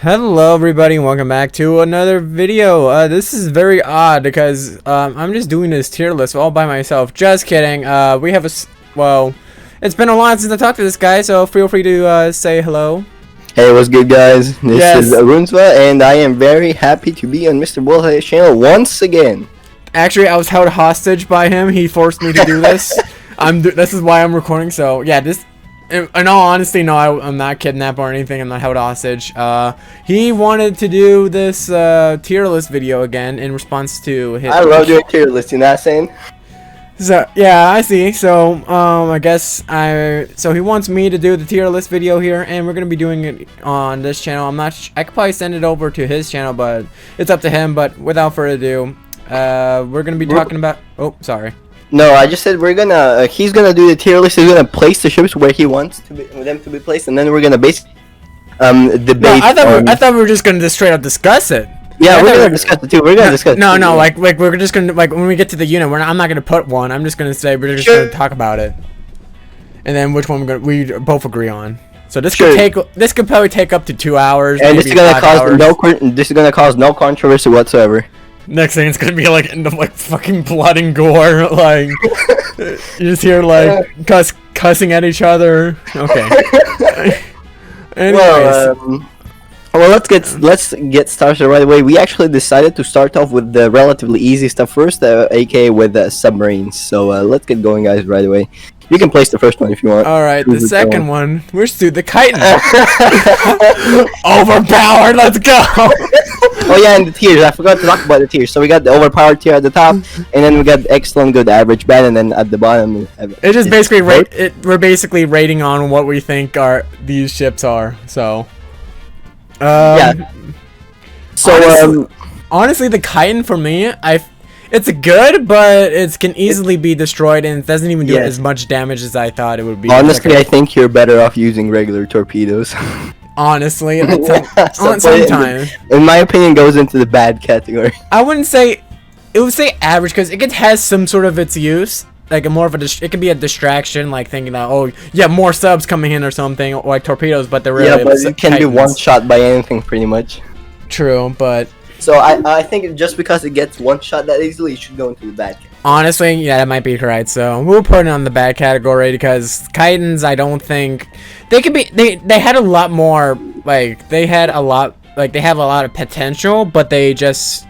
Hello everybody and welcome back to another video. This is very odd because I'm just doing this tier list all by myself. Just kidding. We have well, it's been a while since I talked to this guy, so feel free to say hello. Hey, what's good, guys? This is Runsva, and I am very happy to be on Mr. Bullhead's channel once again. Actually, I was held hostage by him. He forced me to do this. This is why I'm recording. So yeah, in all honesty, no, I'm not kidnapped or anything. I'm not held hostage. He wanted to do this tier list video again in response to his. I love doing tier lists. You know what I'm saying? So yeah, I see. So I guess so he wants me to do the tier list video here, and we're gonna be doing it on this channel. I could probably send it over to his channel, but it's up to him. But without further ado, we're gonna be talking about. Oh, sorry. No, I just said we're gonna. He's gonna do the tier list. He's gonna place the ships where he wants them to be placed, and then we're gonna basically debate. No, I thought we were just gonna straight up discuss it. Yeah, we're gonna discuss it too. We're gonna discuss. No, like we're just gonna when we get to the unit, I'm not gonna put one. I'm just gonna say we're just gonna talk about it, and then which one we both agree on. So this could probably take up to 2 hours. And this is gonna cause no controversy whatsoever. Next thing it's gonna be like end of like fucking blood and gore, like you just hear like cussing at each other. Okay. Anyways. Well, let's get started right away. We actually decided to start off with the relatively easy stuff first, aka with submarines. So let's get going, guys, right away. You can place the first one if you want. All right, the second one. Where's the chitin? Overpowered. Let's go. Oh yeah, and the tiers. I forgot to talk about the tiers. So we got the overpowered tier at the top, and then we got excellent, good, average, bad, and then at the bottom. It's just basically we're basically rating on what we think these ships are. So. Yeah. So honestly, the chitin for me, it's good, but it can easily be destroyed, and it doesn't even do as much damage as I thought it would be. Honestly, I think you're better off using regular torpedoes. Honestly, sometimes. In my opinion, goes into the bad category. I wouldn't say, it would say average because it has some sort of its use. Like it could be a distraction, like thinking that, oh yeah, more subs coming in or something, or like torpedoes, but they're really but it can be one shot by anything pretty much. True, but so I think just because it gets one shot that easily, it should go into the bad category. Honestly, yeah, that might be correct. So we'll put it on the bad category because chitins, I don't think they could be. They had a lot more, like they have a lot of potential, but they just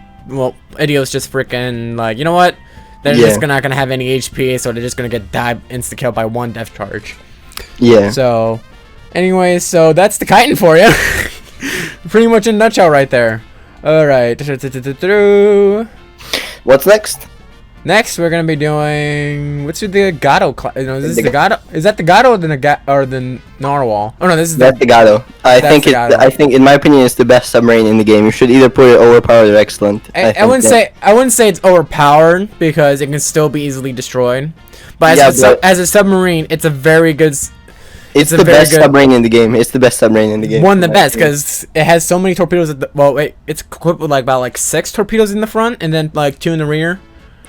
idiots just freaking like, you know what? They're just not gonna have any HP, so they're just gonna get insta kill by one death charge. Yeah. So, anyways, so that's the chitin for you. Pretty much in a nutshell, right there. All right. What's next? Next, we're gonna be doing what's the Gato? Is this the Gato? Is that the Gato or the Narwhal? Oh no, this is the Gato. I think in my opinion, it's the best submarine in the game. You should either put it overpowered or excellent. I wouldn't say it's overpowered because it can still be easily destroyed. But as a submarine, it's a very good. It's the best submarine in the game. It's the best submarine in the game. One of the best because it has so many torpedoes. It's equipped with about 6 torpedoes in the front and then 2 in the rear.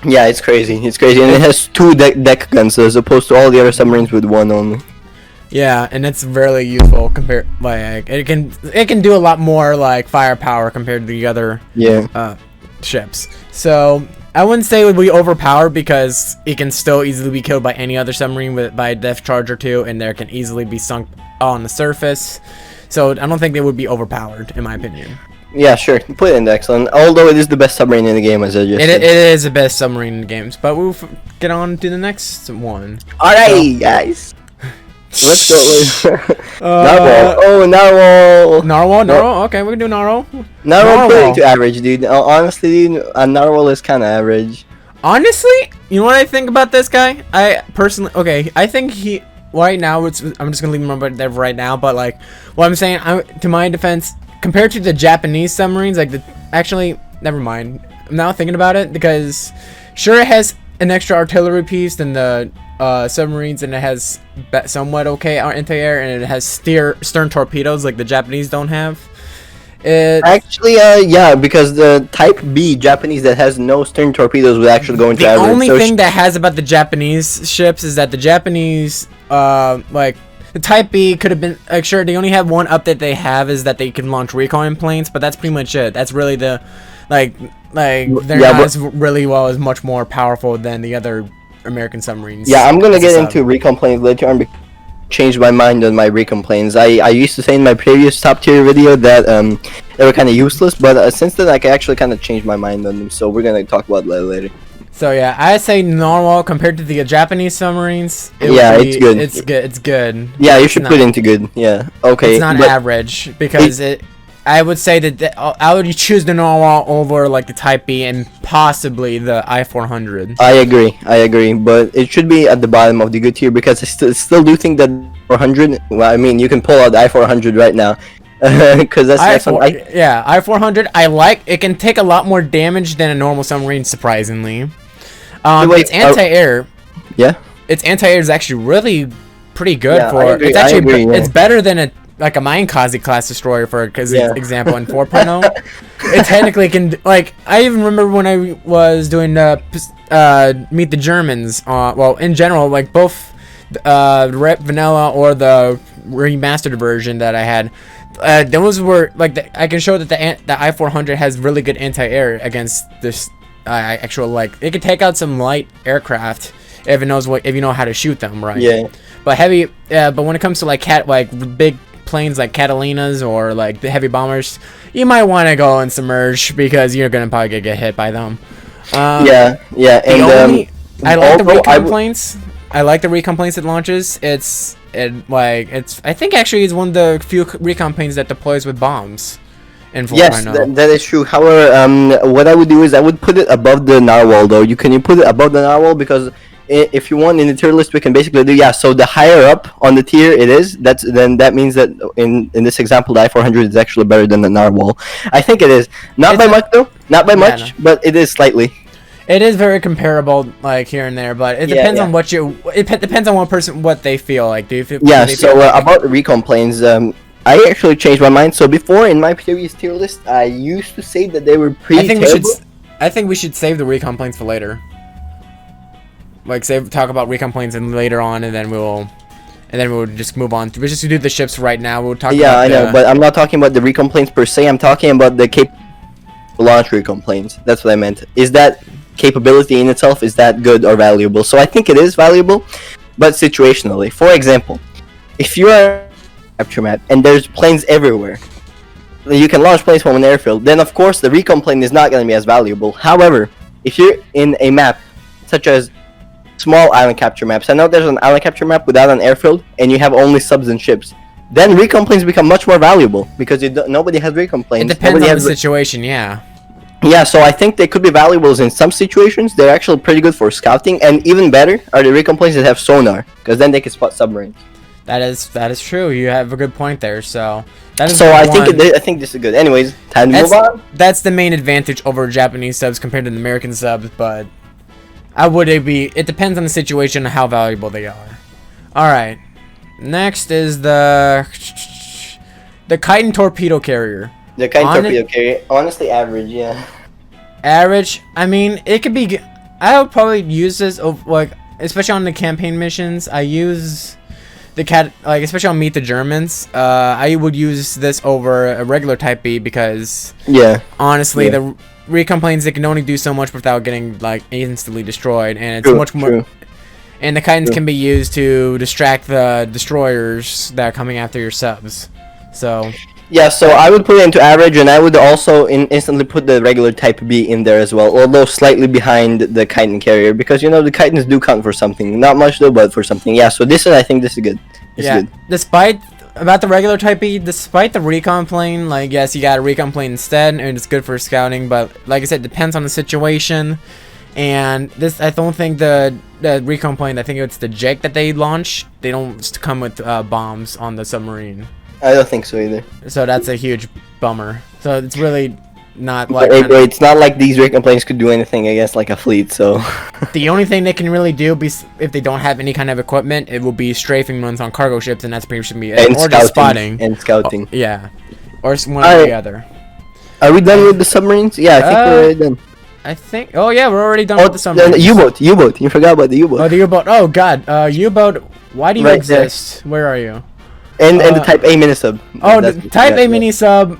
Yeah, it's crazy. It's crazy, and it has 2 deck guns as opposed to all the other submarines with 1 only. Yeah, and it's really useful compared. It can do a lot more firepower compared to the other ships. So I wouldn't say it would be overpowered because it can still easily be killed by any other submarine by a depth charge or 2, and there can easily be sunk on the surface. So I don't think they would be overpowered, in my opinion. Yeah, sure. Put it in the excellent. Although it is the best submarine in the game, as I just said. It is the best submarine in the games. But we'll get on to the next one. Alright, guys. Let's go with Narwhal. Oh, Narwhal. Narwhal? Okay, we can do Narwhal. Narwhal put it into average, dude. Honestly, dude, a Narwhal is kind of average. Honestly, you know what I think about this guy? I think he... Right now, I'm just going to leave him over there right now. But, what I'm saying, to my defense... Compared to the Japanese submarines, actually, never mind. I'm now thinking about it because, sure, it has an extra artillery piece than the submarines, and it has somewhat okay anti-air, and it has stern torpedoes like the Japanese don't have. Actually, yeah, because the Type B Japanese that has no stern torpedoes would actually go into average. The only thing that has about the Japanese ships is that the Japanese, The Type B could have been like sure. The only have one update they have is that they can launch recon planes, but that's pretty much it. That's really the like they're not as really as much more powerful than the other American submarines. Yeah, I'm gonna get into recon planes later on. Changed my mind on my recon planes. I used to say in my previous top tier video that they were kind of useless, but since then I actually kind of changed my mind on them. So we're gonna talk about that later. So yeah, I say Narwhal compared to the Japanese submarines. It's good. It's good. Yeah, you should put it into good. Yeah, okay. It's not average because I would say that I would choose the Narwhal over like the Type B and possibly the I-400. I agree, but it should be at the bottom of the good tier because I still do think that 400. Well, I mean, you can pull out the I-400 right now. Because that's I-400. I like it. Can take a lot more damage than a normal submarine, surprisingly. It's anti-air. Yeah. Its anti-air is actually really pretty good It's actually it's better than a Mine-Kazi class destroyer for example in 4.0. It technically can I even remember when I was doing Meet the Germans. Well, in general, like both vanilla or the remastered version that I had. Those were I can show that the I-400 has really good anti-air against this actual it can take out some light aircraft if it knows if you know how to shoot them right. Yeah. But but when it comes to big planes like Catalinas or like the heavy bombers, you might want to go and submerge because you're gonna probably get hit by them. And I like the recon planes. I like the recon planes it launches. I think actually it's one of the few recon planes that deploys with bombs. Yes, that is true. However, what I would do is I would put it above the Narwhal though. Can you put it above the Narwhal because if you want in the tier list we can basically do so the higher up on the tier it is, then that means that in this example the I-400 is actually better than the Narwhal. I think it is. Not by much though. Not by much, but it is slightly. It is very comparable, here and there, but it depends on what depends on what they feel like. Do you feel? Yeah. About the recon planes, I actually changed my mind. So before in my previous tier list, I used to say that they were pretty terrible. I think we should save the recon planes for later. Talk about recon planes and later on, and then we'll just move on. We just do the ships right now. We'll talk. Yeah, I know, but I'm not talking about the recon planes per se. I'm talking about the launch recon planes. That's what I meant. Is that capability in itself is that good or valuable? So I think it is valuable, but situationally. For example, if you are capture map and there's planes everywhere, you can launch planes from an airfield. Then of course the recon plane is not going to be as valuable. However, if you're in a map such as small island capture maps, I know there's an island capture map without an airfield and you have only subs and ships, then recon planes become much more valuable because nobody has recon planes. It depends on the situation, yeah. Yeah, so I think they could be valuables in some situations. They're actually pretty good for scouting, and even better are the recon planes that have sonar, because then they can spot submarines. That is true. You have a good point there. So that is. I think this is good. Anyways, time to move on. That's the main advantage over Japanese subs compared to the American subs, but it depends on the situation and how valuable they are. All right. Next is the Chitin torpedo carrier. The Chitin torpedo carrier, honestly, average, yeah. Average. I mean, it could be. I would probably use this especially on the campaign missions. I use the especially on Meet the Germans. I would use this over a regular Type B because honestly, the recon planes, they can only do so much without getting instantly destroyed, and it's much more. And the Chitins can be used to distract the destroyers that are coming after your subs. So. Yeah, so I would put it into average, and I would also instantly put the regular Type B in there as well, although slightly behind the Chitin carrier, because, the Chitins do count for something. Not much, though, but for something. Yeah, so I think this is good. It's good. Despite the regular Type B, despite the recon plane, yes, you got a recon plane instead, and it's good for scouting, but, like I said, it depends on the situation, and I don't think the recon plane, I think it's the Jake that they launch, they don't come with bombs on the submarine. I don't think so either. So that's a huge bummer. So it's really not it's not like these recon planes could do anything against a fleet. So the only thing they can really do, if they don't have any kind of equipment, it will be strafing runs on cargo ships, and that's pretty much be it. And or spotting. And scouting. Yeah, or one or the other. Are we done with the submarines? Yeah, I think we're already done. I think. Oh yeah, we're already done with the submarines. U-boat. You forgot about the U-boat. Oh, the U-boat. Oh god, U-boat. Why do you Right there. exist? Where are you? And the Type A mini sub. Oh, That's the what Type you A got, mini sub.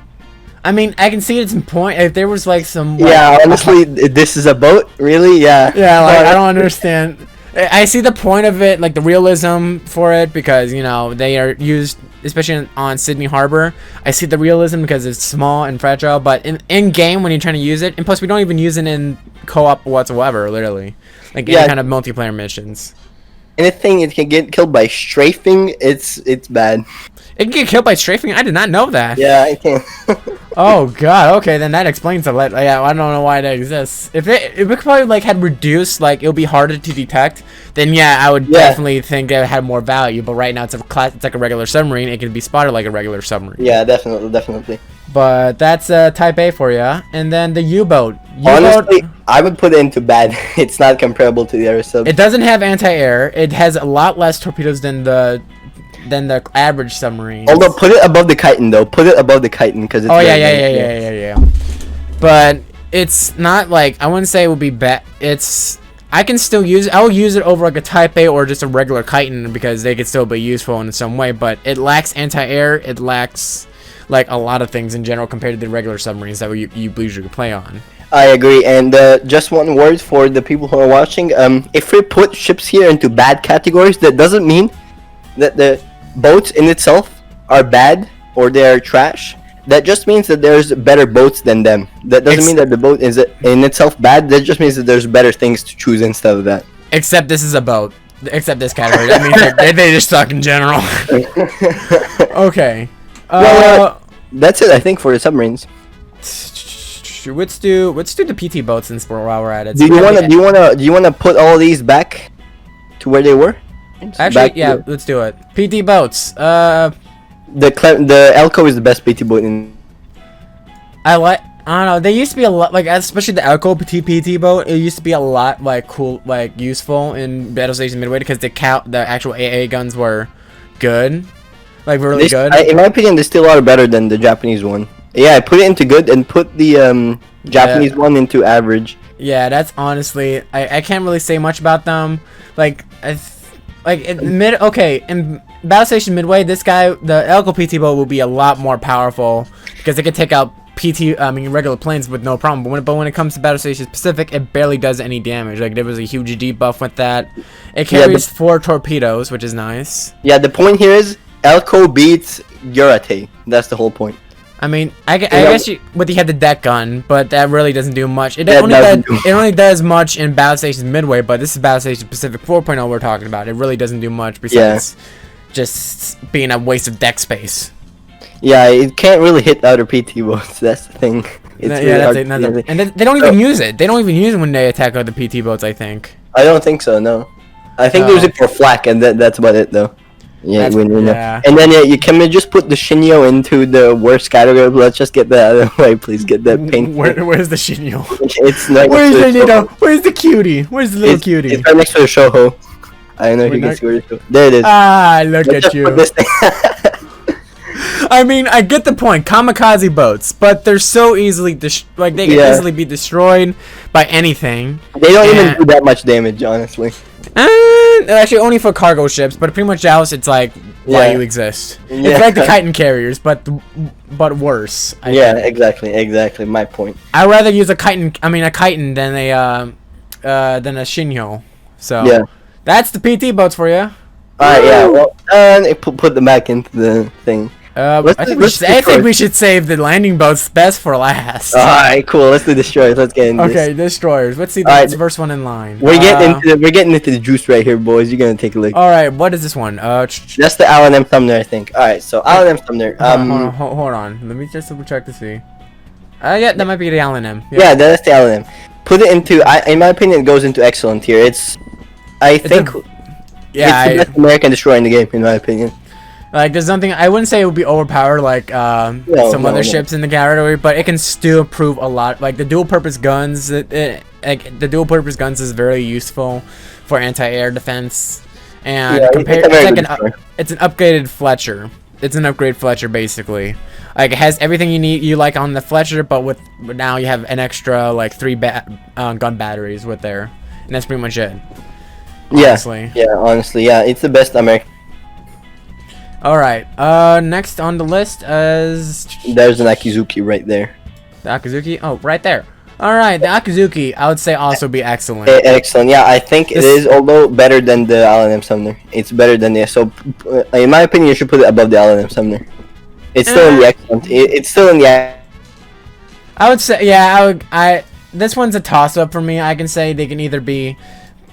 I mean, I can see its point. If there was like some. Yeah, honestly, this is a boat, really. Yeah. Yeah, like I don't understand. I see the point of it, like the realism for it, because you know they are used, especially on Sydney Harbor. I see the realism because it's small and fragile, but in game when you're trying to use it, and plus we don't even use it in co-op whatsoever, literally, like any kind of multiplayer missions. Anything it can get killed by strafing, it's bad. It can get killed by strafing. I did not know that. Yeah, it can. Oh god. Okay, then that explains a lot. Yeah, I don't know why that exists. If it probably like had reduced, like it'll be harder to detect, then yeah, I would definitely think it had more value. But right now it's it's like a regular submarine. It can be spotted like a regular submarine. Yeah, definitely. But that's Type A for you. And then the U-boat. Honestly, I would put it into bad. It's not comparable to the other subs. It doesn't have anti-air. It has a lot less torpedoes than the average submarine. Although, put it above the Chitin though. Put it above the Chitin because it's. Oh yeah. But it's not like, I wouldn't say it would be bad. I can still use it. I will use it over like a Type A or just a regular Chitin because they could still be useful in some way. But it lacks anti-air. It lacks like a lot of things in general compared to the regular submarines that you usually play on. I agree, and just one word for the people who are watching. If we put ships here into bad categories, that doesn't mean that the boats in itself are bad or they are trash. That just means that there's better boats than them. That doesn't mean that the boat is in itself bad. That just means that there's better things to choose instead of that. Except this is a boat. Except this category. That means they just suck in general. Okay. That's it, I think, for the submarines. Let's do the PT boats since while we're at it. Do you wanna put all these back to where they were? Actually, yeah, let's do it. PT boats. The Elco is the best PT boat in. I don't know. They used to be a lot, like, especially the Elco PT boat. It used to be a lot like cool, like useful in Battlestations Midway because the actual AA guns were good, like really good. In my opinion, they still are better than the Japanese one. Yeah, put it into good and put the Japanese one into average. Yeah, that's honestly, I can't really say much about them. Like in Battlestation Midway, this guy, the Elco PT boat will be a lot more powerful because it can take out regular planes with no problem. But when it comes to Battlestation Pacific, it barely does any damage. Like there was a huge debuff with that. It carries 4 torpedoes, which is nice. Yeah, the point here is Elco beats Yorate. That's the whole point. I mean, I guess you had the deck gun, but that really doesn't do much. It only does much in Battlestations Midway, but this is Battlestation Pacific 4.0 we're talking about. It really doesn't do much besides just being a waste of deck space. Yeah, it can't really hit other PT boats. That's the thing. And they don't even use it. They don't even use it when they attack other PT boats, I think. I don't think so, no. I think they use it for flak, and that's about it, though. Yeah, and then you can just put the Shinyo into the worst category. Let's just get that out of the way, please. Get that paint. Where's the Shinyo? It's not. Where's the cutie? Where's the little cutie? It's right next to the Shoho. I don't know if you can see where it is. There it is. Ah, look at you. I mean, I get the point. Kamikaze boats, but they're so easily they can easily be destroyed by anything. They don't even do that much damage, honestly. Actually, only for cargo ships, but pretty much else it's like why you exist. It's like the Chitin carriers, but worse. Exactly. My point. I'd rather use a Chitin than a Shinyo. So that's the PT boats for you. Alright, yeah. Well, put them back into the thing. I think we should save the landing boats best for last. Alright, cool. Let's do destroyers. Let's get into this. Okay, destroyers. Let's see the first one in line. We're getting into the juice right here, boys. You're gonna take a look. Alright, what is this one? That's the Alan M. Sumner, I think. Alright, so Alan M. Sumner. Hold on. Let me just double check to see. Yeah, that might be the Alan M. Yeah, that's the Alan M. Put it into. In my opinion, it goes into excellent tier. It's the best American destroyer in the game, in my opinion. Like, there's nothing, I wouldn't say it would be overpowered like some other ships in the category, but it can still prove a lot. Like, the dual-purpose guns, the dual-purpose guns is very useful for anti-air defense. And it's an upgraded Fletcher. It's an upgrade Fletcher, basically. Like, it has everything you like on the Fletcher, but now you have an extra, like, 3 gun batteries with there. And that's pretty much it. honestly. Yeah, honestly, yeah, it's the best American. All right. Next on the list is There's an Akizuki right there. the Akazuki. Oh, right there. All right, the Akazuki. I would say also be excellent. Excellent. Yeah, I think it is, although better than the Allen Sumner. It's better than the so. In my opinion, you should put it above the Allen Sumner. It's still in the excellent. It's still in the. I would say, yeah, I would. This one's a toss-up for me. I can say they can either be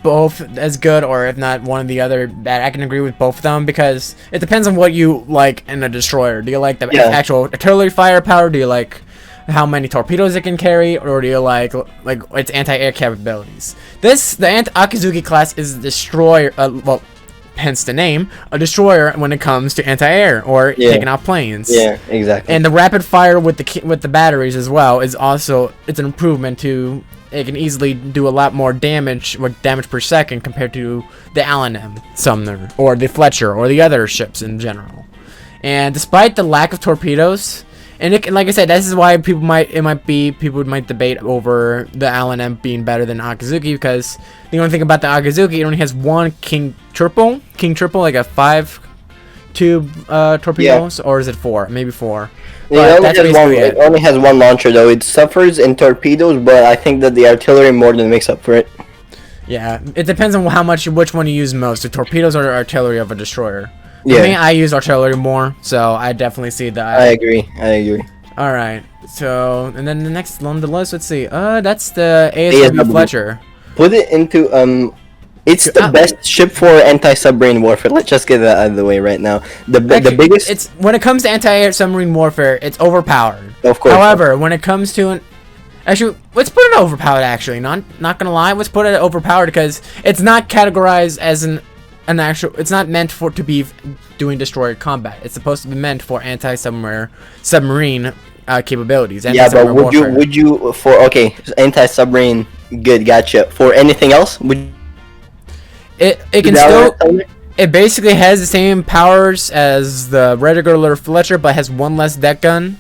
both as good, or if not one or the other. That I can agree with both of them because it depends on what you like in a destroyer. Do you like the actual artillery firepower? Do you like how many torpedoes it can carry, or do you like its anti-air capabilities? The Akazuki class is a destroyer. Well, hence the name, a destroyer when it comes to anti-air or taking off planes. Yeah, exactly. And the rapid fire with the batteries as well is also an improvement to. It can easily do a lot more damage per second compared to the Allen Sumner or the Fletcher or the other ships in general. And despite the lack of torpedoes, and like I said, this is why people might debate over the Allen M being better than Akazuki, because the only thing about the Akazuki, it only has one King triple, like a 5-tube torpedoes, or is it 4? Maybe 4. It only has one launcher though. It suffers in torpedoes, but I think that the artillery more than makes up for it. Yeah, it depends on which one you use most, the torpedoes or the artillery of a destroyer. For me, I use artillery more, so I definitely see that. I agree. All right. So, and then the next on the list, let's see. That's the ASW Fletcher. Put it into it's the best ship for anti-submarine warfare. Let's just get that out of the way right now. The biggest. It's when it comes to anti-air submarine warfare, it's overpowered. Of course. However, when it comes to actually, let's put it overpowered. Actually, not gonna lie, let's put it overpowered because it's not categorized as an actual. It's not meant to be doing destroyer combat. It's supposed to be meant for submarine capabilities. Yeah, but would you for anti-submarine? Good, gotcha. For anything else, would it can still. It basically has the same powers as the regular Fletcher, but has one less deck gun.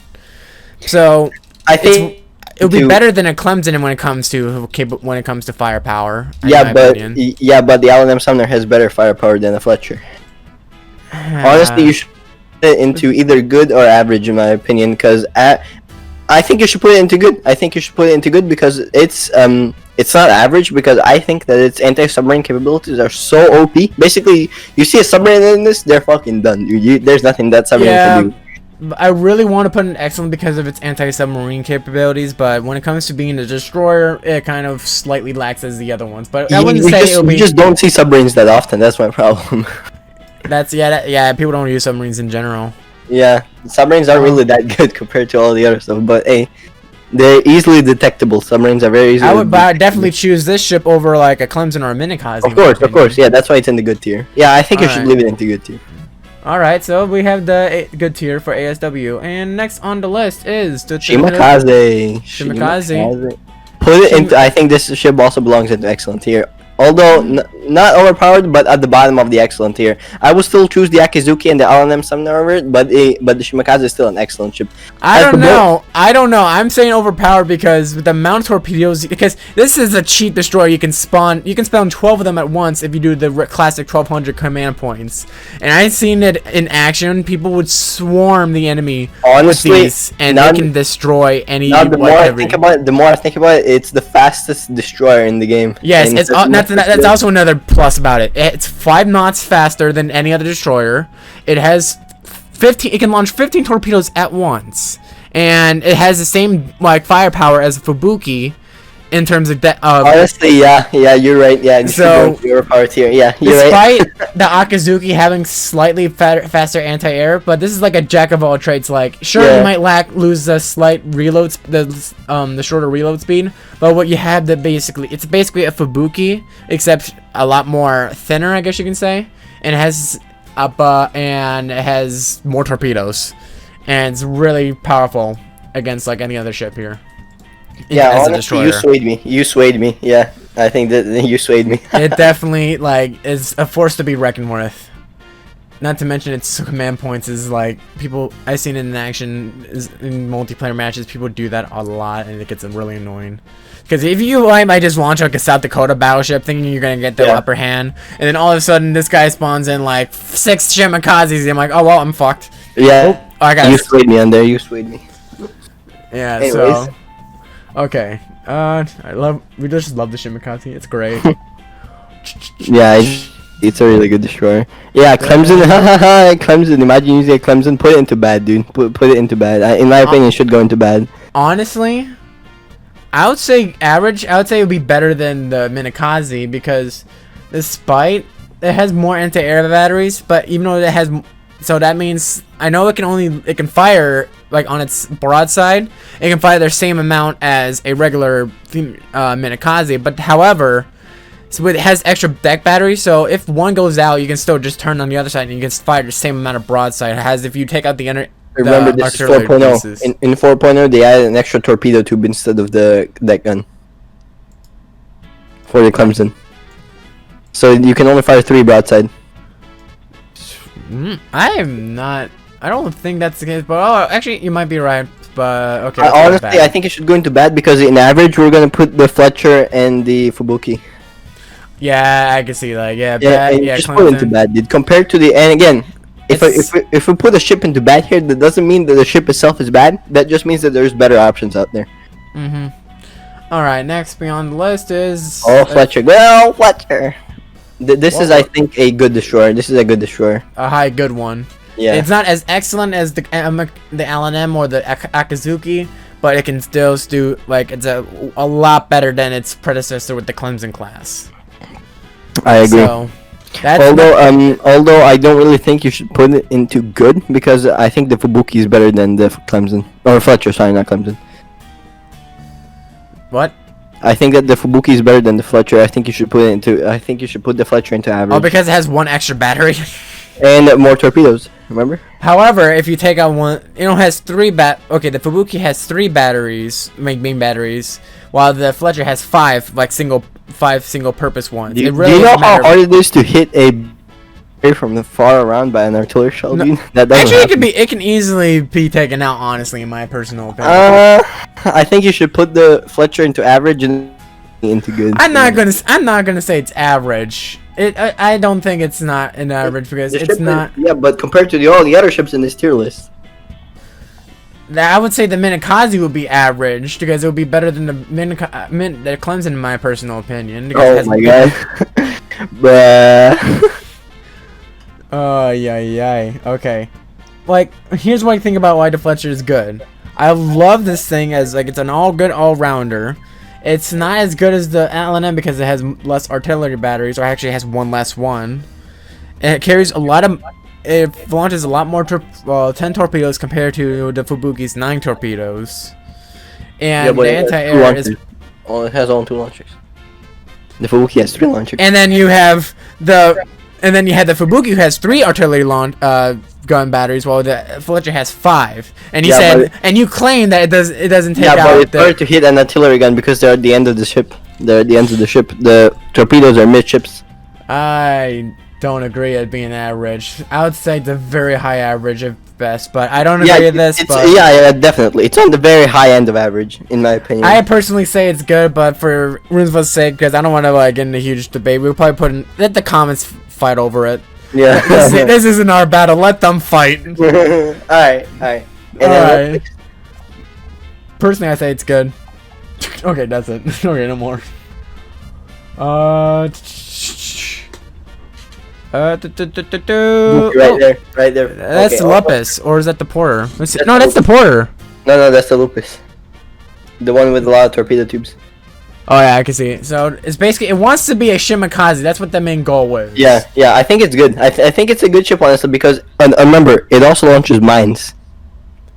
So I think it would be better than a Clemson when it comes to firepower. Yeah, but the Allen Sumner has better firepower than a Fletcher. Honestly, you should put it into either good or average, in my opinion. Because I think you should put it into good. I think you should put it into good because it's not average, because I think that its anti-submarine capabilities are so OP. Basically, you see a submarine in this, they're fucking done. There's nothing that submarine can do. I really want to put an excellent because of its anti-submarine capabilities, but when it comes to being a destroyer, it kind of slightly lacks as the other ones. But I wouldn't say it'll be. You just don't see submarines that often. That's my problem. People don't use submarines in general. Yeah, submarines aren't really that good compared to all the other stuff. But hey, they're easily detectable. Submarines are very easily. I would definitely choose this ship over like a Clemson or a Minikaze. Of course. Yeah, that's why it's in the good tier. Yeah, I think you should leave it into good tier. Alright, so we have the good tier for ASW, and next on the list is the Shimakaze. Put it into. I think this ship also belongs into excellent tier. Although not overpowered, but at the bottom of the excellent tier. I would still choose the Akizuki and the Allen Sumner over it, but the Shimakaze is still an excellent ship. I don't know. I'm saying overpowered because with the amount of torpedoes, because this is a cheat destroyer. You can spawn 12 of them at once if you do the classic 1200 command points. And I've seen it in action. People would swarm the enemy with these, and they can destroy any. The more I think about it, it's the fastest destroyer in the game. Yes, that's also another plus about it. It's 5 knots faster than any other destroyer. It has 15. It can launch 15 torpedoes at once, and it has the same firepower as a Fubuki in terms of honestly, yeah, you're right. Yeah, so your power tier. Yeah, you're despite right. the Akazuki having slightly faster anti-air, but this is like a jack of all trades. You might lose the slight reload, the shorter reload speed, but what you have it's basically a Fubuki except a lot more thinner, I guess you can say, and it has more torpedoes, and it's really powerful against any other ship here. Yeah, honestly, you swayed me. Yeah, I think that you swayed me. It definitely is a force to be reckoned with. not to mention its command points is like people I've seen in action is in multiplayer matches. People do that a lot, and it gets really annoying. Because if you might just launch like a South Dakota battleship thinking you're gonna get the upper hand, and then all of a sudden this guy spawns in like 6 Shimikazes, and I'm like, oh well, I'm fucked. Yeah. Oh, I got you swayed me on there. You swayed me. Yeah. Anyways. So. Okay. We just love the Shimikaze. It's great. Yeah. It's a really good destroyer. Yeah, Clemson. Hahaha. Clemson. Imagine using a Clemson. Put it into bad, dude. Put it into bad. In my opinion, it should go into bad. Honestly, I would say average. I would say it would be better than the Minikaze because, despite it has more anti-air batteries, but even though it has, so that means I know it can fire like on its broadside. It can fire the same amount as a regular Minikaze, but however, so it has extra deck batteries. So if one goes out, you can still just turn on the other side and you can fire the same amount of broadside as if you take out the Remember, this is 4.0. In 4.0, they added an extra torpedo tube instead of the deck gun for the Clemson. So you can only fire 3 broadside. I don't think that's the case, but actually, you might be right. But okay. Honestly, I think it should go into bad because in average, we're gonna put the Fletcher and the Fubuki. Yeah, I can see that. Yeah, just put it into bad, dude. Compared to and again. If we put a ship into bad here, that doesn't mean that the ship itself is bad. That just means that there's better options out there. Alright, next beyond the list is... Oh, Fletcher. Well, Fletcher. This is, I think, a good destroyer. This is a good destroyer. A high good one. Yeah. It's not as excellent as the LNM or the Akazuki, but it can still do, like, it's a lot better than its predecessor with the Clemson class. I agree. So, although I don't really think you should put it into good because I think the Fubuki is better than the Clemson or Fletcher. Sorry, not Clemson. What? I think that the Fubuki is better than the Fletcher. I think you should put it into. I think you should put the Fletcher into average. Oh, because it has one extra battery. And more torpedoes. Remember? However, if you take out one, it has 3 Okay, the Fubuki has 3 batteries, main batteries, while the Fletcher has 5, like 5 single-purpose ones. Do you know how hard it is to hit a from the far around by an artillery shell? No, dude? Actually, it can easily be taken out. Honestly, in my personal opinion. I think you should put the Fletcher into average and into good. I'm not gonna say it's average. I don't think it's not an average because it's not. Yeah, but compared to all the other ships in this tier list. I would say the Minikaze would be average because it would be better than the Clemson in my personal opinion. Oh my god. Bruh. Oh, yeah. Okay. Like, here's what I think about why the Fletcher is good. I love this thing as, like, it's an all-rounder. It's not as good as the LNM because it has less artillery batteries, or actually has one less one. And it carries a lot of... It launches a lot more 10 torpedoes compared to the Fubuki's 9 torpedoes. And the anti-air is... Oh, it has only 2 launchers. The Fubuki has 3 launchers. And then you have the... And then you had the Fubuki who has 3 artillery gun batteries, while the Fletcher has 5. And you and you claim that it doesn't take out. Yeah, but it's hard to hit an artillery gun because they're at the end of the ship. They're at the ends of the ship. The torpedoes are midships. I don't agree at being average. I would say the very high average at best, but I don't agree with this. Yeah, definitely. It's on the very high end of average, in my opinion. I personally say it's good, but for Runsva's sake, because I don't want to get in a huge debate, we'll probably let the comments fight over it. Yeah. This isn't our battle. Let them fight. Alright. Alright. Personally, I say it's good. Okay, that's it. Okay, no more. Right there. That's the Lupus, or is that the Porter? No, that's the Porter. No, that's the Lupus. The one with a lot of torpedo tubes. Oh yeah, I can see it. So it's basically, it wants to be a Shimikaze. That's what the main goal was. Yeah, I think it's good. I think it's a good ship, honestly, because remember, it also launches mines.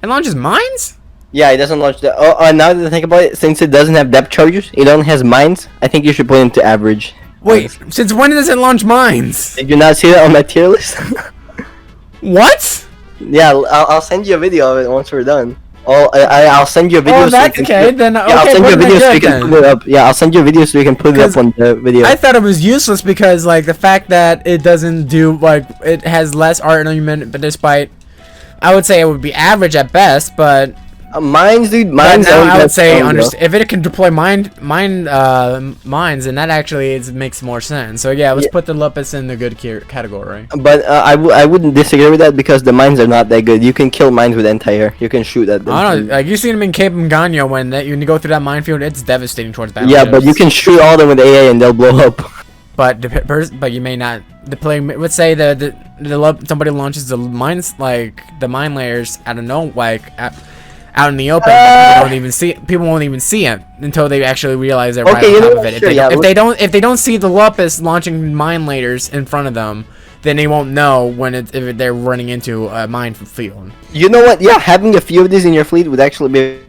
It launches mines? Yeah, it doesn't launch the. Now that I think about it, since it doesn't have depth charges, it only has mines. I think you should put it into average. Wait, since when does it launch mines? Did you not see that on my tier list? What? Yeah, I'll send you a video of it once we're done. Oh, I'll send you a video. Oh, so that's you can okay. put- Then yeah, I'll okay, send you a put it video so you good can then. put it up. Yeah, I'll send you a video so you can put it up 'Cause on the video. I thought it was useless because like the fact that it doesn't do like it has less armament, but despite I would say it would be average at best, but Mines, dude. but Mines. now only I would got say some, bro. if it can deploy mines, then that actually makes more sense. So yeah, let's put the Lupus in the good category. But I wouldn't disagree with that because the mines are not that good. You can kill mines with anti-air. You can shoot at them. I don't know, like you seen them in Cape Mgano when you go through that minefield, it's devastating towards battle. Yeah, but you can shoot all of them with AA and they'll blow up. But but you may not. Let's say somebody launches the mines like the mine layers out of out in the open. But people won't even see it until they actually realize they're right on top of it. Sure, If they don't see the Lupus launching mine layers in front of them, then they won't know if they're running into a minefield. You know what? Yeah, having a few of these in your fleet would actually be.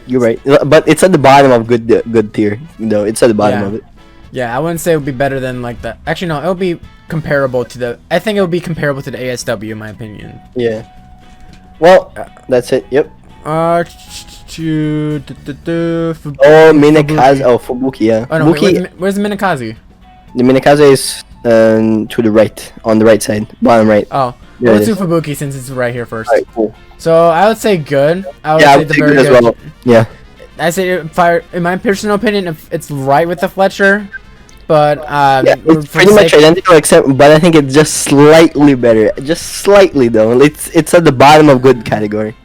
You're right, but it's at the bottom of good tier. No, it's at the bottom of it. Yeah, I wouldn't say it would be better than like the. Actually, no, it would be comparable to the. I think it would be comparable to the ASW in my opinion. Yeah. Well, that's it. Yep. Oh, Minakaze. Oh, Fubuki. Yeah. Oh no, Fubuki. where's the Minakaze? The Minakaze is to the right, on the right side, bottom right. Oh, There let's it do is. Fubuki since it's right here first. Alright, cool. So I would say good. I would Yeah, I say would the say very good as well. Yeah. I say in my personal opinion, if it's right with the Fletcher, but Yeah, it's pretty much identical but I think it's just slightly better. Just slightly though. It's at the bottom of good category.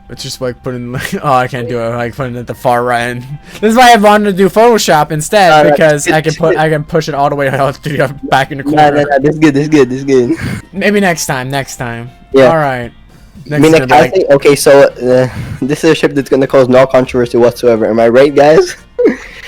It's just like putting. Oh, I can't do it. Like putting it at the far right. This is why I wanted to do Photoshop instead because I can push it all the way out to the back in the corner. Nah, this is good. Maybe next time. Yeah. All right. Minakaze. Okay, so this is a ship that's gonna cause no controversy whatsoever. Am I right, guys?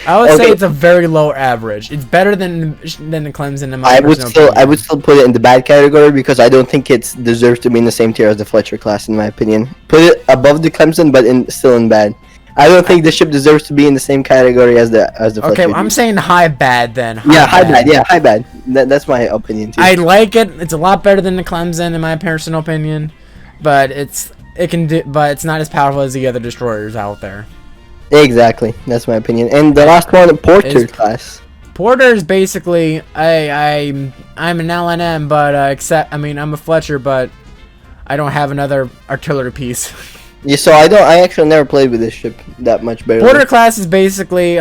I would say Okay. it's a very low average. It's better than the Clemson in my I personal would still put it in the bad category because I don't think it deserves to be in the same tier as the Fletcher class in my opinion. Put it above the Clemson, but still in bad. I don't think the ship deserves to be in the same category as the Fletcher. Okay, well, I'm saying high bad then. High bad. Yeah, high bad. That's my opinion too. I like it. It's a lot better than the Clemson in my personal opinion, but it's not as powerful as the other destroyers out there. Exactly, that's my opinion. And the last one, Porter class. Porter is basically I'm an LNM, but I'm a Fletcher, but I don't have another artillery piece. Yeah, so I actually never played with this ship that much better. Porter class is basically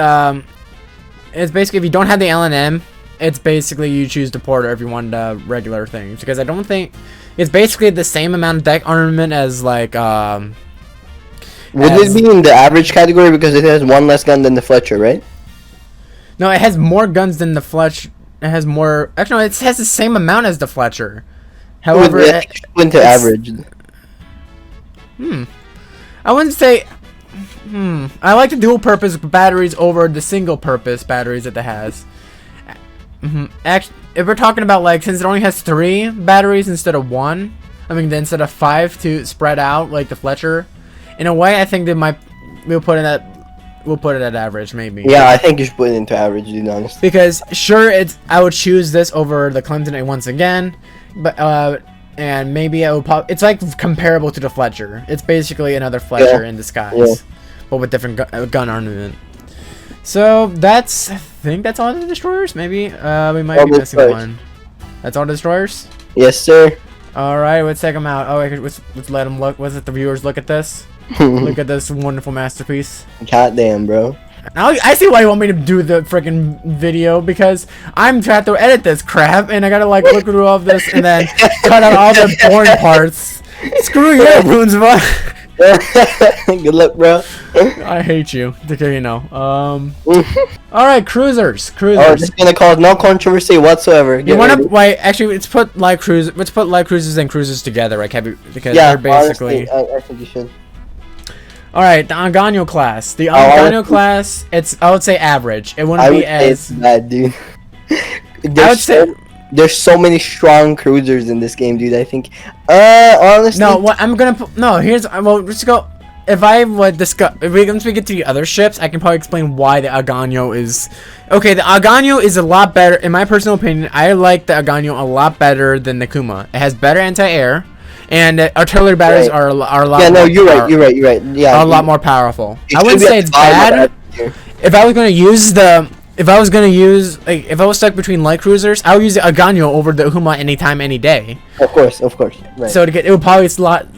it's basically if you don't have the LNM, it's basically you choose the Porter if you want regular things because I don't think it's basically the same amount of deck armament as like Would it be in the average category because it has one less gun than the Fletcher, right? No, it has more guns than the Fletcher. It has more. Actually, no, it has the same amount as the Fletcher. However, it went to average. I wouldn't say. I like the dual-purpose batteries over the single-purpose batteries that it has. Actually, if we're talking about like since it only has 3 batteries instead of 1, instead of 5 to spread out like the Fletcher. In a way, I think we'll put it at average maybe. Yeah, I think you should put it into average, to be honest. Because sure, I would choose this over the Clemson once again, but and maybe I would it's like comparable to the Fletcher. It's basically another Fletcher in disguise, but with different gun armament. So I think that's all the destroyers. Maybe we might be missing one. That's all the destroyers. Yes, sir. All right, let's take them out. Oh, let's let them look. Let's let the viewers look at this. Look at this wonderful masterpiece. God damn, bro. Now I see why you want me to do the freaking video because I'm trying to edit this crap and I gotta like look through all of this and then cut out all the boring parts. Screw you, Runsva. Good luck, bro. I hate you. Okay, you know. All right, cruisers. Oh, this is gonna cause no controversy whatsoever. You want to actually let's put light cruisers and cruisers together, right? Because they're basically. Honestly, I think you should. All right, the Agano class. The Agano class, I would say average. It wouldn't be as bad, dude. I would say there's so many strong cruisers in this game, dude. I think. Honestly. No, what I'm gonna put. No, let's go. If I would discuss, once we get to the other ships, I can probably explain why the Agano is. Okay, the Agano is a lot better, in my personal opinion. I like the Agano a lot better than the Kuma. It has better anti-air. and artillery batteries are a lot. Yeah, no, more you're right. You're right. Yeah, are a lot more powerful. It I wouldn't should be say at it's the bottom bad. of that tier. If I was gonna use the, if I was gonna use, like, if I was stuck between light cruisers, I would use the Agano over the Huma anytime, any day. Of course. Right. So it would probably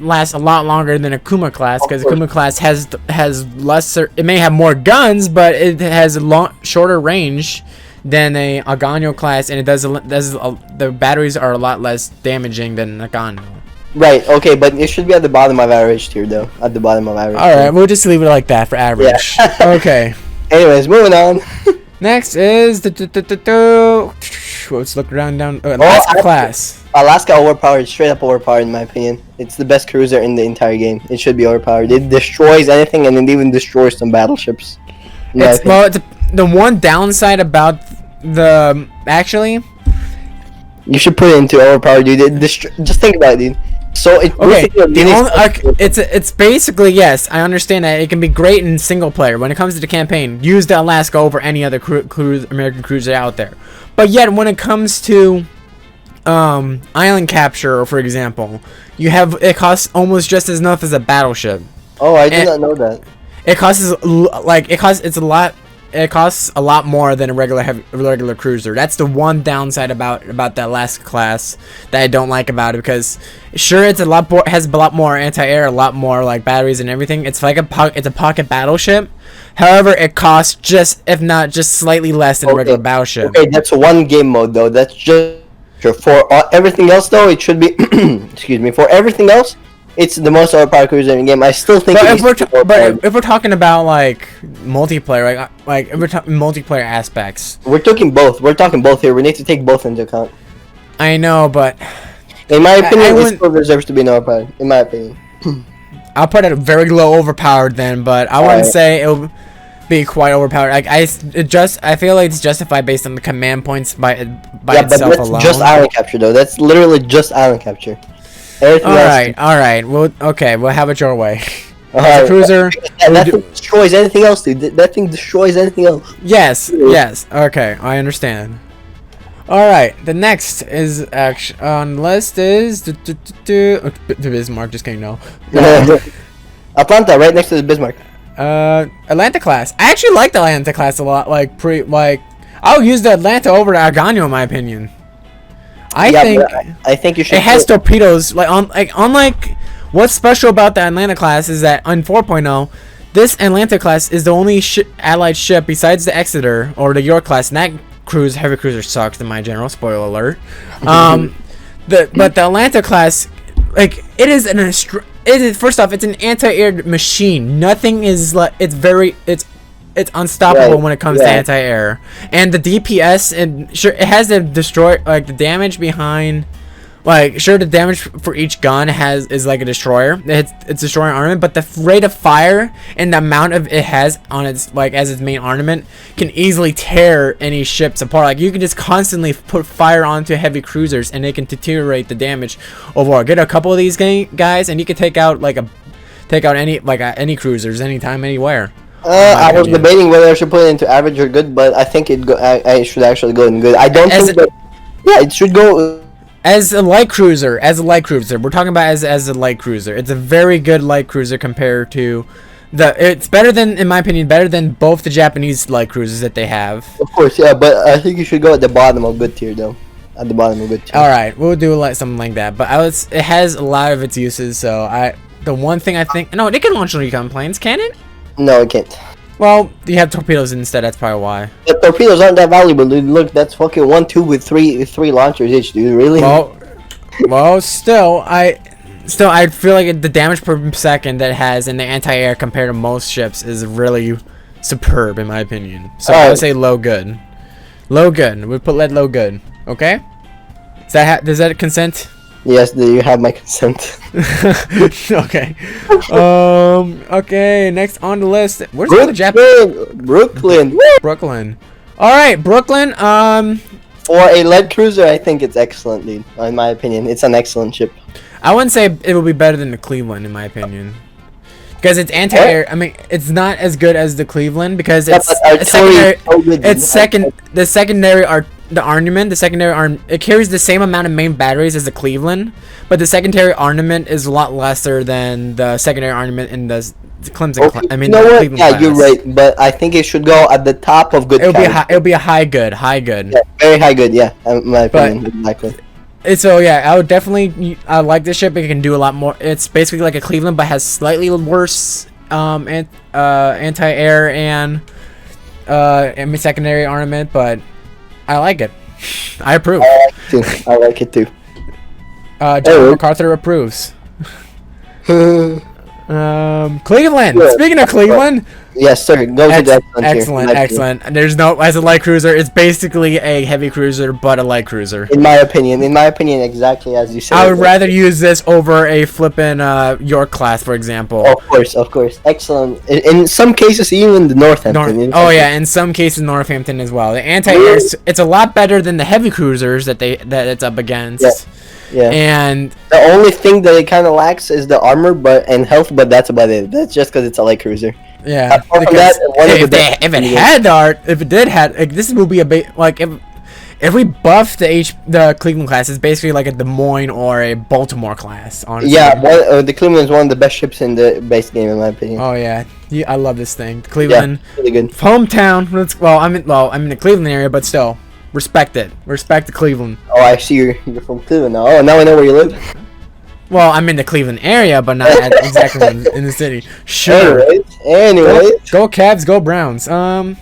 last a lot longer than a Kuma class, because the Kuma class has lesser. It may have more guns, but it has a shorter range than a Agano class, and it does the batteries are a lot less damaging than Agano. Right. Okay, but it should be at the bottom of average tier, though. At the bottom of average. All right, we'll just leave it like that for average. Yeah. Okay. Anyways, moving on. Next is let's look around down. Alaska class. Alaska overpowered, straight up overpowered in my opinion. It's the best cruiser in the entire game. It should be overpowered. It destroys anything, and it even destroys some battleships. It's the one downside about the you should put it into overpowered, dude. Just think about it, dude. So it's basically, yes, I understand that it can be great in single player. When it comes to the campaign, use the Alaska over any other American cruiser out there. But yet when it comes to island capture, for example, it costs almost just as enough as a battleship. Oh, I did not know that. It costs a lot more than a regular cruiser. That's the one downside about the Alaska class that I don't like about it, because sure, has a lot more anti-air, a lot more like batteries and everything. It's like it's a pocket battleship. However, it costs just, if not just slightly less than a regular battleship. Okay, that's one game mode though. That's just for everything else though. It should be excuse me. For everything else, it's the most overpowered cruiser in the game. I still think. But if we're talking about like multiplayer, like if we're talking multiplayer aspects, we're talking both. We're talking both here. We need to take both into account. I know, but in my opinion, it still deserves to be overpowered. In my opinion, I'll put it very low overpowered then, but I wouldn't say it'll be quite overpowered. Like I feel like it's justified based on the command points by itself alone. That's just island capture though. That's literally just island capture. All right. Well, okay. We'll have it your way. As a cruiser, that thing destroys anything else, dude. That thing destroys anything else. Yes. Okay, I understand. All right. The next is on the list is the Bismarck. Just kidding. No. Atlanta, right next to the Bismarck. Atlanta class. I actually like the Atlanta class a lot. I'll use the Atlanta over the Agano in my opinion. I think you should. It has torpedoes. Unlike what's special about the Atlanta class is that on 4.0, this Atlanta class is the only allied ship besides the Exeter or the York class, and that heavy cruiser sucks in my general. Spoiler alert. But the Atlanta class, first off, it's an anti-air machine. Nothing is it's unstoppable when it comes to anti-air, and the DPS, and sure it has the the damage behind, the damage for each gun is like a destroyer. It's destroying armament, but the rate of fire and the amount of it has on its as its main armament can easily tear any ships apart. Like you can just constantly put fire onto heavy cruisers and they can deteriorate the damage overall. Get a couple of these guys and you can take out any cruisers anytime, anywhere. I was debating whether I should put it into average or good, but I think I should actually go in good. I don't think that. Yeah, it should go as a light cruiser. We're talking about as a light cruiser. It's a very good light cruiser compared to it's better than, in my opinion, better than both the Japanese light cruisers that they have. Of course, yeah, but I think you should go at the bottom of good tier though. At the bottom of good tier. All right, we'll do something like that. But it has a lot of its uses. So the one thing I think, no, it can launch recon planes, can it? No, it can't. Well, you have torpedoes instead. That's probably why. The torpedoes aren't that valuable, dude. Look, that's fucking 1-2 with three launchers each, dude. Really? Well, still, I feel like the damage per second that it has in the anti-air compared to most ships is really superb, in my opinion. So I would say low good. Low good. We put low good. Okay. Does that consent? Yes, you have my consent. Okay. Okay. Next on the list. Where's the Japan? Brooklyn. All right, Brooklyn. For a light cruiser, I think it's excellent, dude. In my opinion, it's an excellent ship. I wouldn't say it would be better than the Cleveland, in my opinion, because it's anti-air. I mean, it's not as good as the Cleveland because it's secondary. The secondary the armament, the secondary arm, it carries the same amount of main batteries as the Cleveland, but the secondary armament is a lot lesser than the secondary armament in the Clemson. Okay, I mean, you know the what? Cleveland Yeah, class. you're right, but I think it should go at the top of good. It'll be a high good. Yeah, very high good. Yeah, in my opinion, exactly. So yeah, I would definitely. I like this ship. It can do a lot more. It's basically like a Cleveland, but has slightly worse anti-air and secondary armament. But I like it. I approve. I like it too. John MacArthur approves. Cleveland. Yeah. Speaking of Cleveland. Yes, sir. Go to the Excellent. There's no, as a light cruiser, it's basically a heavy cruiser, but a light cruiser. In my opinion, exactly as you said. I would rather use this over a flippin' York class, for example. Of course. Excellent. In some cases, even the Northampton. In some cases, Northampton as well. The anti-air, it's a lot better than the heavy cruisers that it's up against. Yeah. And the only thing that it kind of lacks is the armor, and health, but that's about it. That's just because it's a light cruiser. Yeah. Apart from that, if it did have, like, this will be a bit like if we buff the Cleveland class, it's basically like a Des Moines or a Baltimore class. Honestly. Yeah, the Cleveland is one of the best ships in the base game, in my opinion. Oh yeah, I love this thing. Cleveland, really good. Hometown. I'm in the Cleveland area, but still, respect it. Respect the Cleveland. Oh, I see you're from Cleveland now. Oh, now I know where you live. Well, I'm in the Cleveland area, but not exactly in the city. Sure. Anyways. Go Cavs, go Browns. Okay.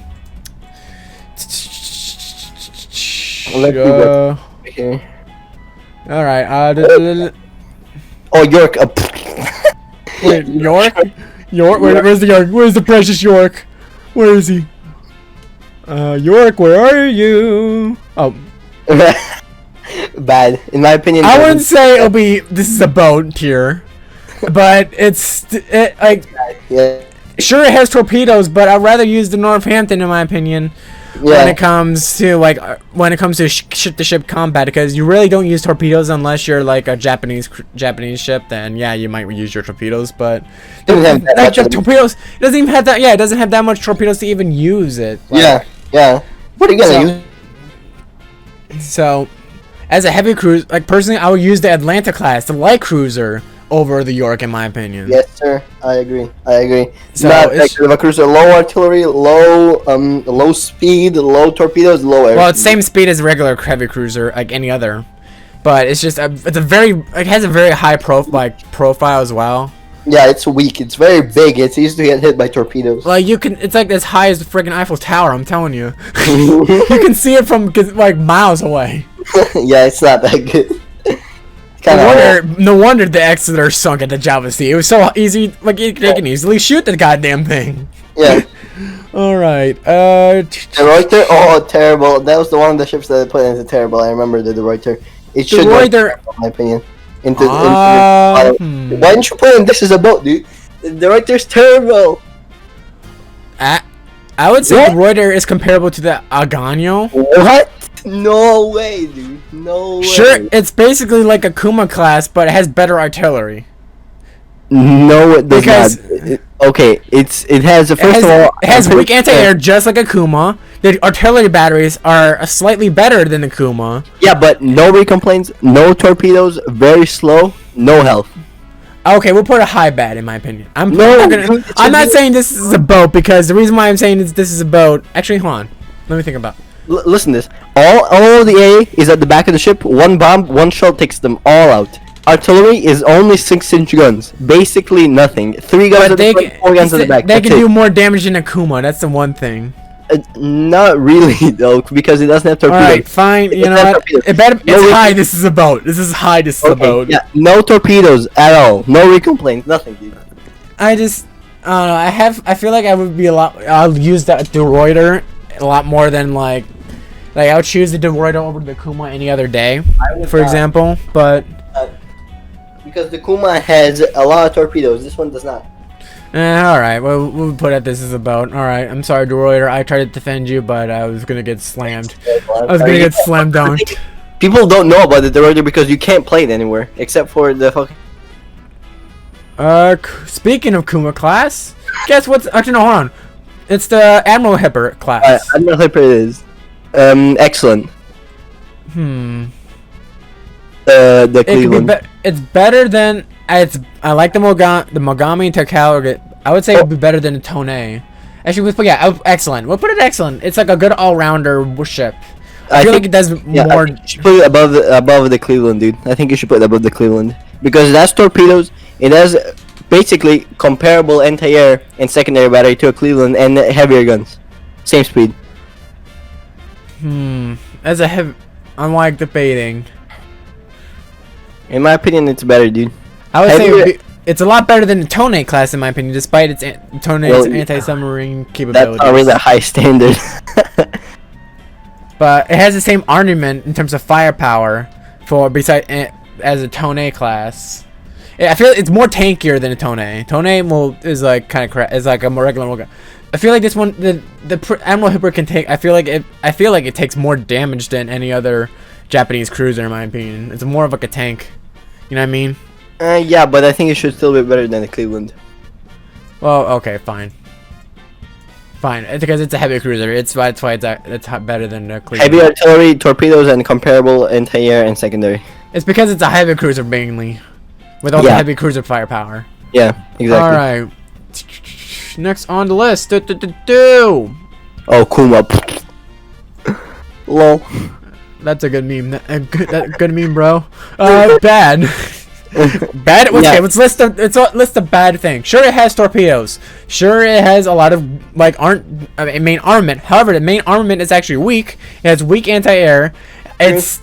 All right. Oh, York. Wait, York? York? Where's the York? Where's the precious York? Where is he? York, where are you? Oh. Bad, in my opinion. I wouldn't say it'll be. This is a boat tier, but yeah. Sure, it has torpedoes, but I'd rather use the Northampton in my opinion. Yeah. When it comes to ship-to-ship combat, because you really don't use torpedoes unless you're like a Japanese ship. Then yeah, you might use your torpedoes, but torpedoes. It doesn't even have that. Yeah, it doesn't have that much torpedoes to even use it. Like, yeah. What are you gonna use? So, as a heavy cruiser, like personally, I would use the Atlanta class, the light cruiser, over the York, in my opinion. Yes, sir. I agree. So not like the cruiser, low artillery, low speed, low torpedoes, low air. Well, it's same speed as a regular heavy cruiser, like any other, but it's just it has a very high profile as well. Yeah, it's weak. It's very big. It's easy to get hit by torpedoes. Like it's like as high as the friggin' Eiffel Tower. I'm telling you, you can see it from like miles away. Yeah, it's not that good. No wonder the Exeter sunk at the Java Sea. It was so easy, like they can easily shoot the goddamn thing. Yeah. All right. The Reuter. Oh, terrible. That was one of the ships that I put into terrible. I remember the Reuter. It should go, in my opinion. Why didn't you put in This Is a Boat, dude? The Reuter's terrible. I would say the Reuter is comparable to the Agano. What? No way, dude. No way. Sure, it's basically like a Kuma class, but it has better artillery. No, it does not. Okay, it has weak anti-air just like a Kuma. The artillery batteries are slightly better than the Kuma. Yeah, but no recomplaints, no torpedoes, very slow, no health. Okay, we'll put a high bat in my opinion. I'm not saying this is a boat, because the reason why I'm saying this is a boat. Actually, hold on. Let me think about it. Listen to this. All the A is at the back of the ship. One bomb, one shell takes them all out. Artillery is only 6-inch guns. Basically nothing. 3 guns at the front, 4 guns at the back. They can do more damage than a Kuma. That's the one thing. Not really though, because it doesn't have torpedoes. Alright, fine. You know what? It's high. This is a boat. This is high. This is a boat. Yeah, no torpedoes at all. No recomplaints. Nothing, dude. I don't know. I feel like I would be I'll use the Reuter a lot more than like I would choose the Reuter over the Kuma any other day, for example. But because the Kuma has a lot of torpedoes, this one does not. Alright, well, we'll put it this is a boat. Alright, I'm sorry, Reuter. I tried to defend you, but I was gonna get slammed. I was gonna get slam dunked. People don't know about the Reuter because you can't play it anywhere except for the fucking. Speaking of Kuma class, guess what's? Actually, no, hold on. It's the Admiral Hipper class. Admiral Hipper is excellent. The Cleveland. It's better than I like the Mogami Takao. I would say it would be better than the Tone. Actually, excellent. We'll put it excellent. It's like a good all-rounder ship. I feel like it does more. You should put it above the Cleveland, dude. I think you should put it above the Cleveland because that's torpedoes. It has basically comparable anti-air and secondary battery to a Cleveland and heavier guns, same speed. As a heavy, I'm like debating. In my opinion, it's better, dude. I would say it's a lot better than the Tone class, in my opinion, despite its anti-submarine capabilities. That's not really a high standard. But it has the same armament in terms of firepower as a Tone class. I feel it's more tankier than a Tone. Tone is like kind of is like a more regular gun. I feel like this one, the Admiral Hipper can take. I feel like it takes more damage than any other Japanese cruiser, in my opinion. It's more of like a tank. You know what I mean? Yeah, but I think it should still be better than the Cleveland. Well, okay, fine. It's because it's a heavy cruiser. That's why it's better than the Cleveland. Heavy artillery, torpedoes, and comparable anti-air and secondary. It's because it's a heavy cruiser mainly, with all the heavy cruiser firepower. Yeah, exactly. All right. Next on the list. Oh, Kuma. Lol. That's a good meme. Good meme, bro. Bad. Bad. Okay, let's list the bad thing. Sure, it has torpedoes. Sure, it has a lot of main armament. However, the main armament is actually weak. It has weak anti-air. It's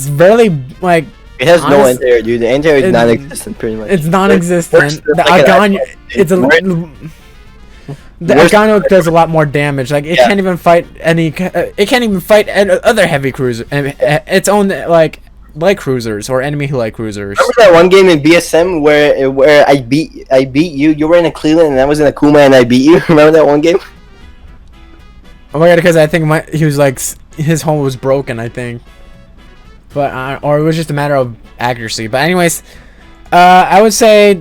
barely like. It has no anti-air, dude. The anti-air is non-existent, pretty much. It's non-existent. The Agano, the Agano does a lot more damage. Like it can't even fight any. It can't even fight other heavy cruisers. Its own like light cruisers or enemy light cruisers. Remember that one game in BSM where I beat you? You were in a Cleveland and I was in a Kuma and I beat you. Remember that one game? Oh my god! Because I think he was like his home was broken. I think. But or it was just a matter of accuracy. But anyways, I would say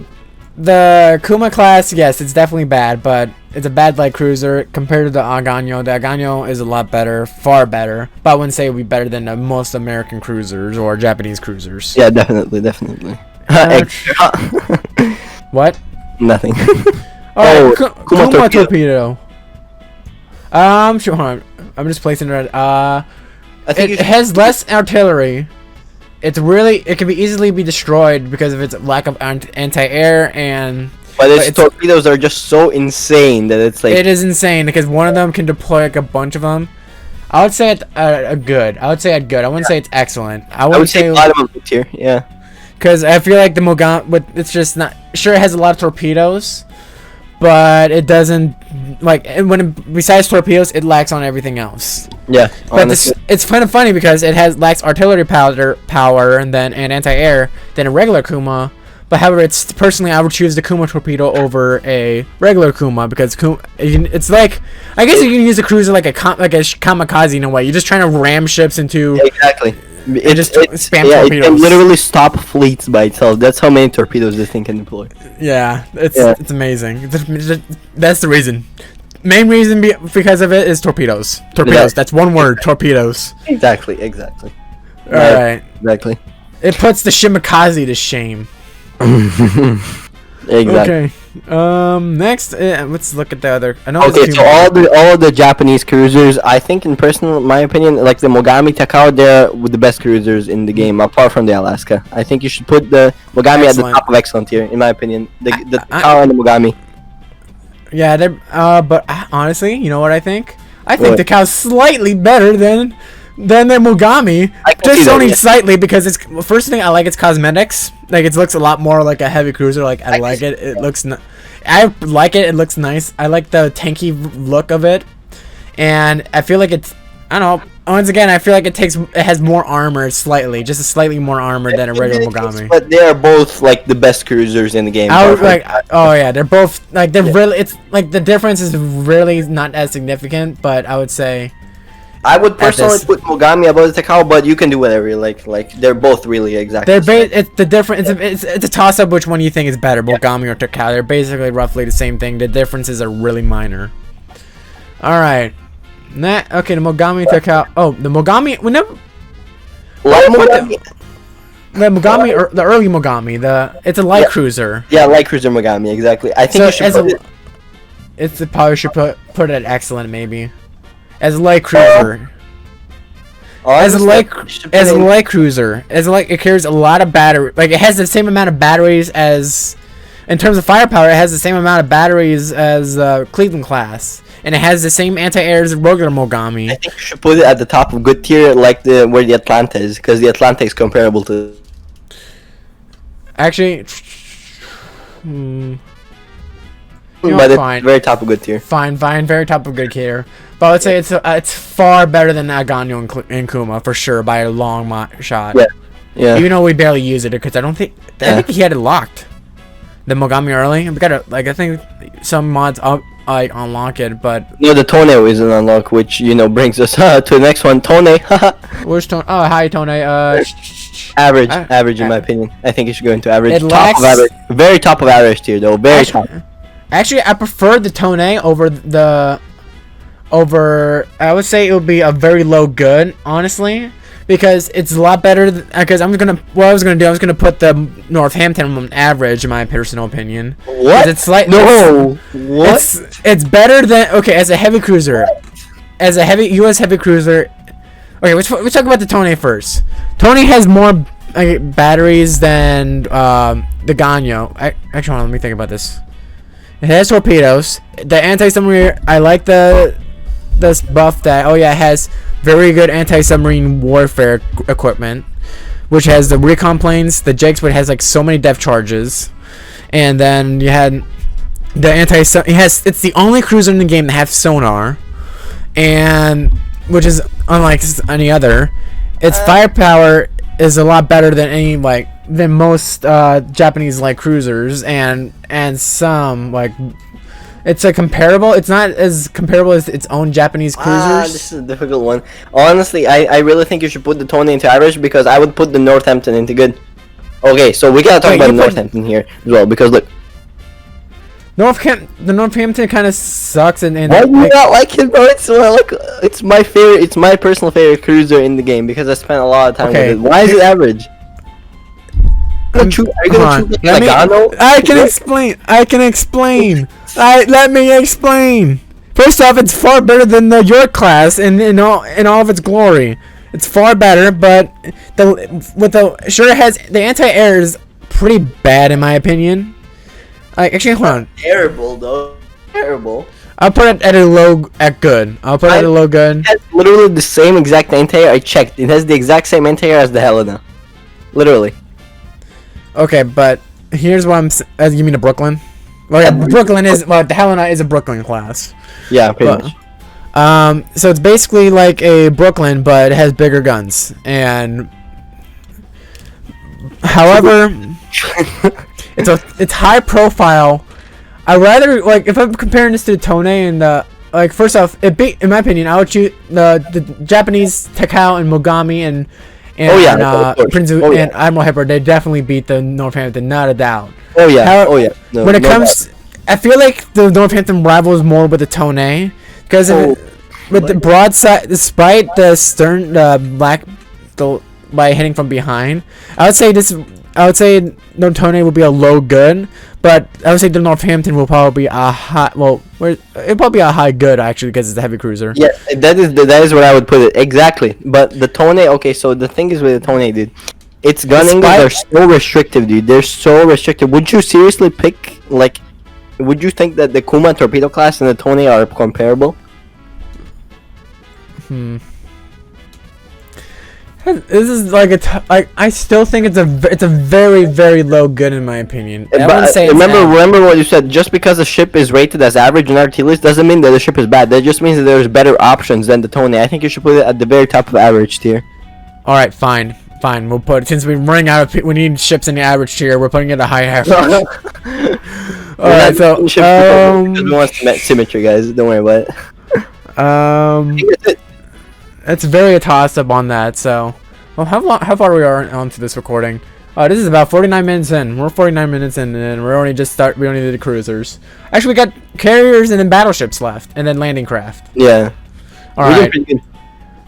the Kuma class, yes, it's definitely bad, but it's a bad light cruiser compared to the Agano. The Agano is a lot better, far better. But I wouldn't say it would be better than most American cruisers or Japanese cruisers. Yeah, definitely. What? Nothing. Kuma torpedo. Sure, hold on. I'm just placing it. It has less artillery. It can easily be destroyed because of its lack of anti-air But its torpedoes are just so insane that it's like. It is insane because one of them can deploy like a bunch of them. I would say it's good. I would say it's good. I wouldn't say it's excellent. I would say bottom of the tier. Yeah. Because I feel like the Mogami, it's just not. Sure, it has a lot of torpedoes, but it doesn't besides torpedoes, it lacks on everything else. Yeah, but it's kind of funny because it lacks artillery power and anti-air than a regular Kuma. But however, personally I would choose the Kuma torpedo over a regular Kuma because it's like I guess you can use a cruiser like a kamikaze in a way. You're just trying to ram ships into exactly. It just spam torpedoes. It can literally stop fleets by itself. That's how many torpedoes this thing can deploy. Yeah, it's amazing. That's the reason. Main reason because of it is torpedoes. Torpedoes. That's one word. Torpedoes. Exactly. All right. Exactly. It puts the Shimakaze to shame. Exactly. Okay. Next, let's look at the other. Okay, so all the Japanese cruisers, I think, in my opinion, like the Mogami Takao, they're the best cruisers in the game, apart from the Alaska. I think you should put the Mogami at the top of excellent tier, in my opinion. The Takao and the Mogami. Yeah, but honestly, you know what I think? I think the Takao's slightly better than the Mogami. Just only slightly because first thing I like its cosmetics. Like it looks a lot more like a heavy cruiser. Like I like it. It looks. I like it. It looks nice. I like the tanky look of it, and I feel like it's. I don't know. Once again, I feel like it has more armor slightly, just slightly more armor than a regular Mogami. But they are both like the best cruisers in the game. Oh yeah, they're both like really. It's like the difference is really not as significant, but I would say. I would personally put Mogami above the Takao, but you can do whatever you like. Like they're both really exactly. It's the difference. It's a toss up. Which one you think is better, Mogami or Takao? They're basically roughly the same thing. The differences are really minor. All right. Okay, the Mogami Takao. Oh, the Mogami. The Mogami, or the early Mogami, it's a light cruiser. Yeah, light cruiser Mogami, exactly. I think So you should put it. probably should put it at excellent maybe, as a light cruiser. As a light cruiser, it carries a lot of battery. Like it has the same amount of batteries as, in terms of firepower, it has the same amount of batteries as Cleveland class, and it has the same anti-air as regular Mogami. I think you should put it at the top of good tier, like where the Atlanta is, because the Atlanta is comparable to. Actually, but it's fine. very top of good tier. Fine, very top of good tier. But I would say it's far better than Aganyo and Kuma for sure by a long shot. Yeah. Even though we barely use it because I think he had it locked. The Mogami early. We gotta I think some mods unlock it, but no, the Tone isn't unlocked, which brings us to the next one. Tone. Where's Tone? Oh, hi Tone. Average in my opinion. I think it should go into average. It lacks, top of average. Very top of average tier though. Very top. Actually, I prefer the Tone over I would say it would be a very low good, honestly, because it's a lot better because I was gonna put the Northampton on average in my personal opinion. What? It's like what? It's better than as a heavy cruiser, as a heavy U.S. heavy cruiser. Okay, let's talk about the Tone first. Tone has more batteries than the Ganyo. Actually, hold on, let me think about this. It has torpedoes. The anti-submarine, I like this buff that it has very good anti-submarine warfare equipment, which has the recon planes, the Jakes, but it has like so many depth charges, and then you had the it's the only cruiser in the game that has sonar, and which is unlike any other. Its firepower is a lot better than than most Japanese light cruisers, and some it's comparable. It's not as comparable as its own Japanese cruisers. This is a difficult one. Honestly, I really think you should put the Tone into average because I would put the Northampton into good. Okay, so we gotta talk about Northampton here as well because look. The Northampton kind of sucks and why do you not like it, bro? It's my favorite. It's my personal favorite cruiser in the game because I spent a lot of time with it. Why is it average? Are you gonna choose Nagano? I can explain. Let me explain. First off, it's far better than the York class in all of its glory. It's far better, but it has the anti-air is pretty bad in my opinion. Actually, hold on. Terrible though. Terrible. I'll put it at good. I'll put it at a low good. It has literally the same exact anti-air. I checked. It has the exact same anti-air as the Helena. Literally. Okay, but here's what you mean the Brooklyn? Well, yeah, the Helena is a Brooklyn class. Yeah, pretty much. So it's basically like a Brooklyn, but it has bigger guns. And however, it's high profile. I rather if I'm comparing this to Tone and first off, in my opinion, I would choose the Japanese Takao and Mogami and Prinzu and Admiral Hipper. They definitely beat the Northampton, not a doubt. No, when it comes, I feel like the Northampton rivals more with the Tone because with the broadside, despite the stern, by hitting from behind, I would say the Tone will be a low good, but I would say the Northampton will probably be a high. Well, it'll probably be a high good actually because it's a heavy cruiser. Yeah, that is where I would put it exactly. But the Tone, okay, so the thing is with the Tone, dude, its gun angles are so restrictive, dude. They're so restrictive. Would you seriously pick would you think that the Kuma torpedo class and the Tone are comparable? This is I still think it's a very very low good in my opinion. Remember what you said. Just because a ship is rated as average in our tier list doesn't mean that the ship is bad. That just means that there's better options than the Tone. I think you should put it at the very top of average tier. All right, fine. We'll put since we're running out of we need ships in the average tier. We're putting it at a high average. All right, so we want symmetry, guys. Don't worry about it. It's very a toss up on that. So, well, how far we are onto this recording? This is about 49 minutes in. We're 49 minutes in, and we're only we only did the cruisers. Actually, we got carriers and then battleships left, and then landing craft. Yeah. All right.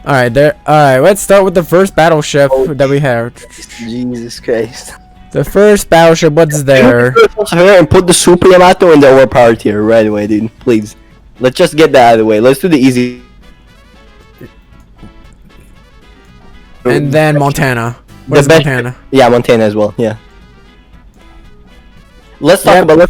All right, there. All right, let's start with the first battleship that we have. Jesus Christ. The first battleship. What's there? And put the Super Yamato in the overpowered tier right away, dude. Please. Let's just get that out of the way. Let's do the easy. And then Montana. Where's Montana? Yeah, Montana as well. Yeah. Let's talk about.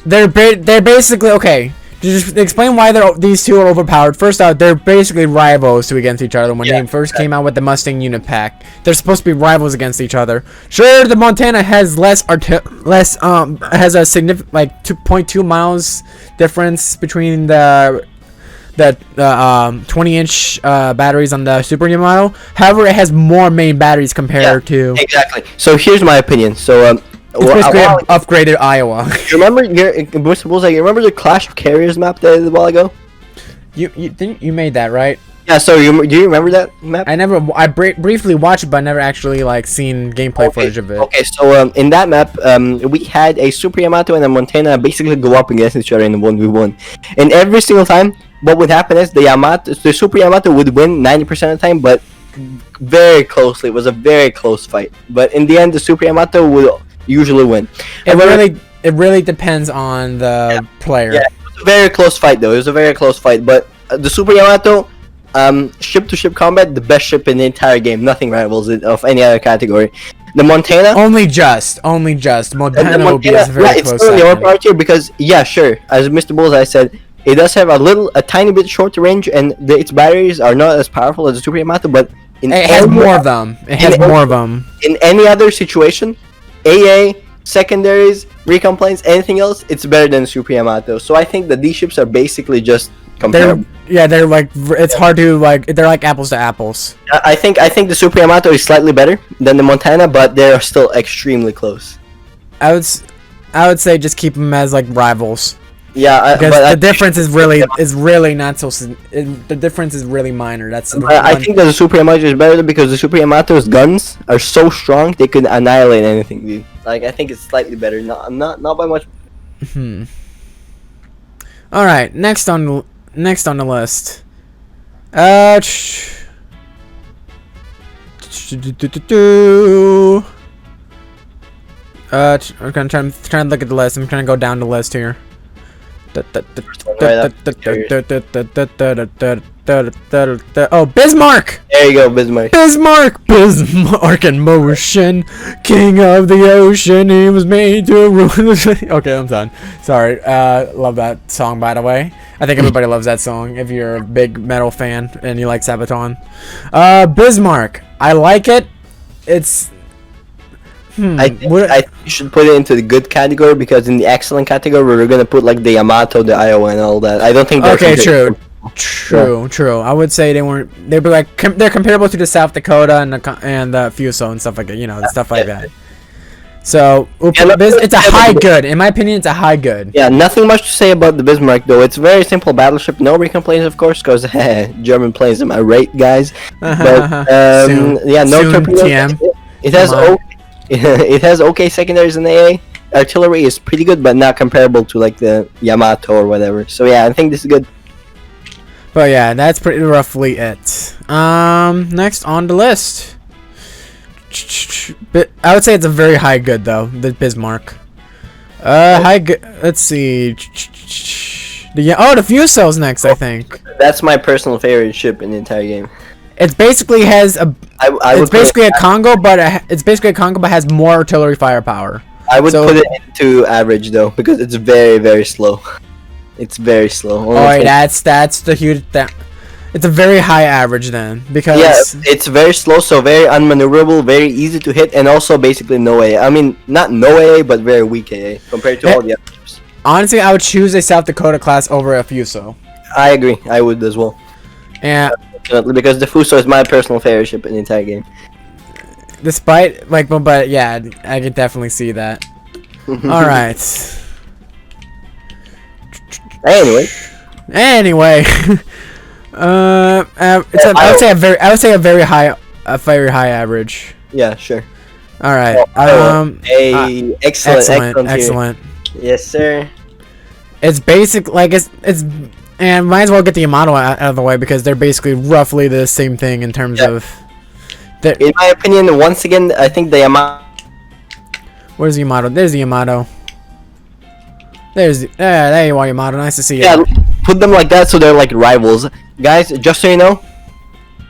They're basically okay. Just explain why these two are overpowered. First out, they're basically rivals to against each other. When they first came out with the Mustang unit pack, they're supposed to be rivals against each other. Sure, the Montana has has a significant 2.2 miles difference between the 20-inch batteries on the Super Yamato. However, it has more main batteries compared to. Exactly. So here's my opinion. So it's basically an upgraded Iowa. You remember you remember the Clash of Carriers map that a while ago? You made that, right? Yeah. So do you remember that map? I briefly watched it, but I never actually seen gameplay footage of it. Okay. So in that map, we had a Super Yamato and a Montana basically go up against each other in a 1v1, and every single time, what would happen is the Super Yamato would win 90% of the time, but very closely. It was a very close fight. But in the end, the Super Yamato would usually win. It really depends on the player. Yeah, it was a very close fight though. It was a very close fight. But the Super Yamato, ship-to-ship combat, the best ship in the entire game. Nothing rivals it of any other category. The Montana. Only just. Montana will be a very close. It's still in the overpowered tier because sure. As Mr. Bullseye said, it does have a tiny bit shorter range, and its batteries are not as powerful as the Super Yamato. But it has more of them. In any other situation, AA, secondaries, recon planes, anything else, it's better than Super Yamato. So I think that these ships are basically just comparable. They're it's hard to they're like apples to apples. I think the Super Yamato is slightly better than the Montana, but they're still extremely close. I would say just keep them as rivals. Yeah, because the difference is really not so. The difference is really minor. I think that the Super Yamato is better because the Super Yamato's guns are so strong they could annihilate anything, dude. I think it's slightly better, not by much. All right, next on the list. I'm trying to look at the list. I'm trying to go down the list here. Oh, Bismarck! There you go, Bismarck. Bismarck in motion, king of the ocean. He was made to rule the city. Okay, I'm done. Sorry. Love that song, by the way. I think everybody loves that song if you're a big metal fan and you like Sabaton. Bismarck. I like it. It's. I think you should put it into the good category because in the excellent category we're gonna put the Yamato, the Iowa, and all that. I don't think. Okay, true. I would say they'd be they're comparable to the South Dakota and the Fuso and stuff like that. Stuff like that. So it's a high good. In my opinion, it's a high good. Yeah, nothing much to say about the Bismarck though. It's a very simple battleship. No recon planes, of course, because German planes. Am I right, guys? But no torpedoes. It has okay secondaries in AA. Artillery is pretty good, but not comparable to the Yamato or whatever. So yeah, I think this is good. But yeah, that's pretty roughly it. Next on the list. But I would say it's a very high good though, the Bismarck. High good. Let's see. The Fuso's next, I think. That's my personal favorite ship in the entire game. It basically has it's basically a Congo, but has more artillery firepower. I would put it into average though, because it's very, very slow. It's very slow. Alright, that's the huge it's a very high average then, because it's very slow, so very unmaneuverable, very easy to hit, and also basically no AA. I mean, not no AA, but very weak AA compared to all the others. Honestly, I would choose a South Dakota class over a Fuso. I agree. I would as well. Yeah. Because the Fuso is my personal favorite ship in the entire game. Despite but yeah, I can definitely see that. All right. Anyway, I would say a very high average. Yeah, sure. All right. Excellent. Excellent. Yes, sir. It's basic. And might as well get the Yamato out of the way because they're basically roughly the same thing in terms of. In my opinion, once again, I think the Yamato. Where's the Yamato? There's the Yamato. There you are, Yamato. Nice to see you. Yeah, put them like that so they're like rivals. Guys, just so you know,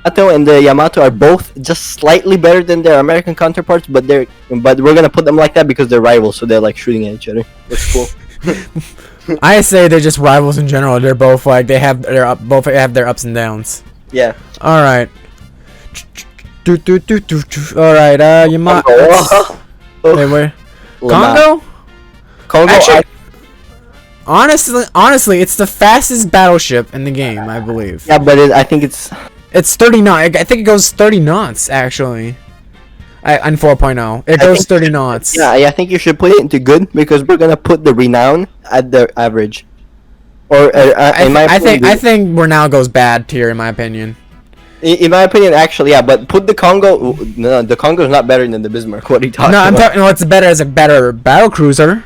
Yamato and the Yamato are both just slightly better than their American counterparts, but we're gonna put them like that because they're rivals, so they're like shooting at each other. That's cool. I say they're just rivals in general. They're both like both have their ups and downs. Yeah. All right. All right. Yamato. Wait, where? Congo? Actually, honestly, it's the fastest battleship in the game, I believe. Yeah, but I think it's 30 knots. I think it goes 30 knots actually. On 4.0, it goes 30 knots. Yeah, I think you should put it into good because we're gonna put the renown at the average. Or I think Renown goes bad tier in my opinion. In my opinion, actually, yeah, but put the Congo. No, the Congo is not better than the Bismarck. What are you talking about? No, I'm talking. It's better as a better battle cruiser.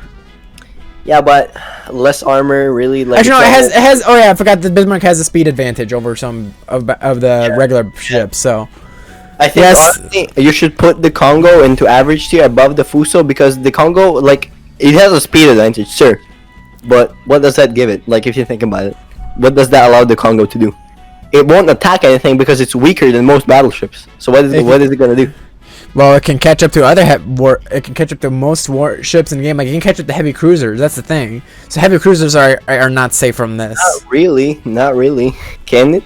Yeah, but less armor, really. Like actually, no, it has. Oh yeah, I forgot the Bismarck has a speed advantage over some of the regular ships. So. I think honestly, you should put the Congo into average tier above the Fuso because the Congo, like, it has a speed advantage, sure. But what does that give it? Like, if you think about it, what does that allow the Congo to do? It won't attack anything because it's weaker than most battleships. So what is it gonna do? Well, it can catch up to it can catch up to most warships in the game. Like, it can catch up to heavy cruisers. That's the thing. So heavy cruisers are not safe from this. Not really. Can it?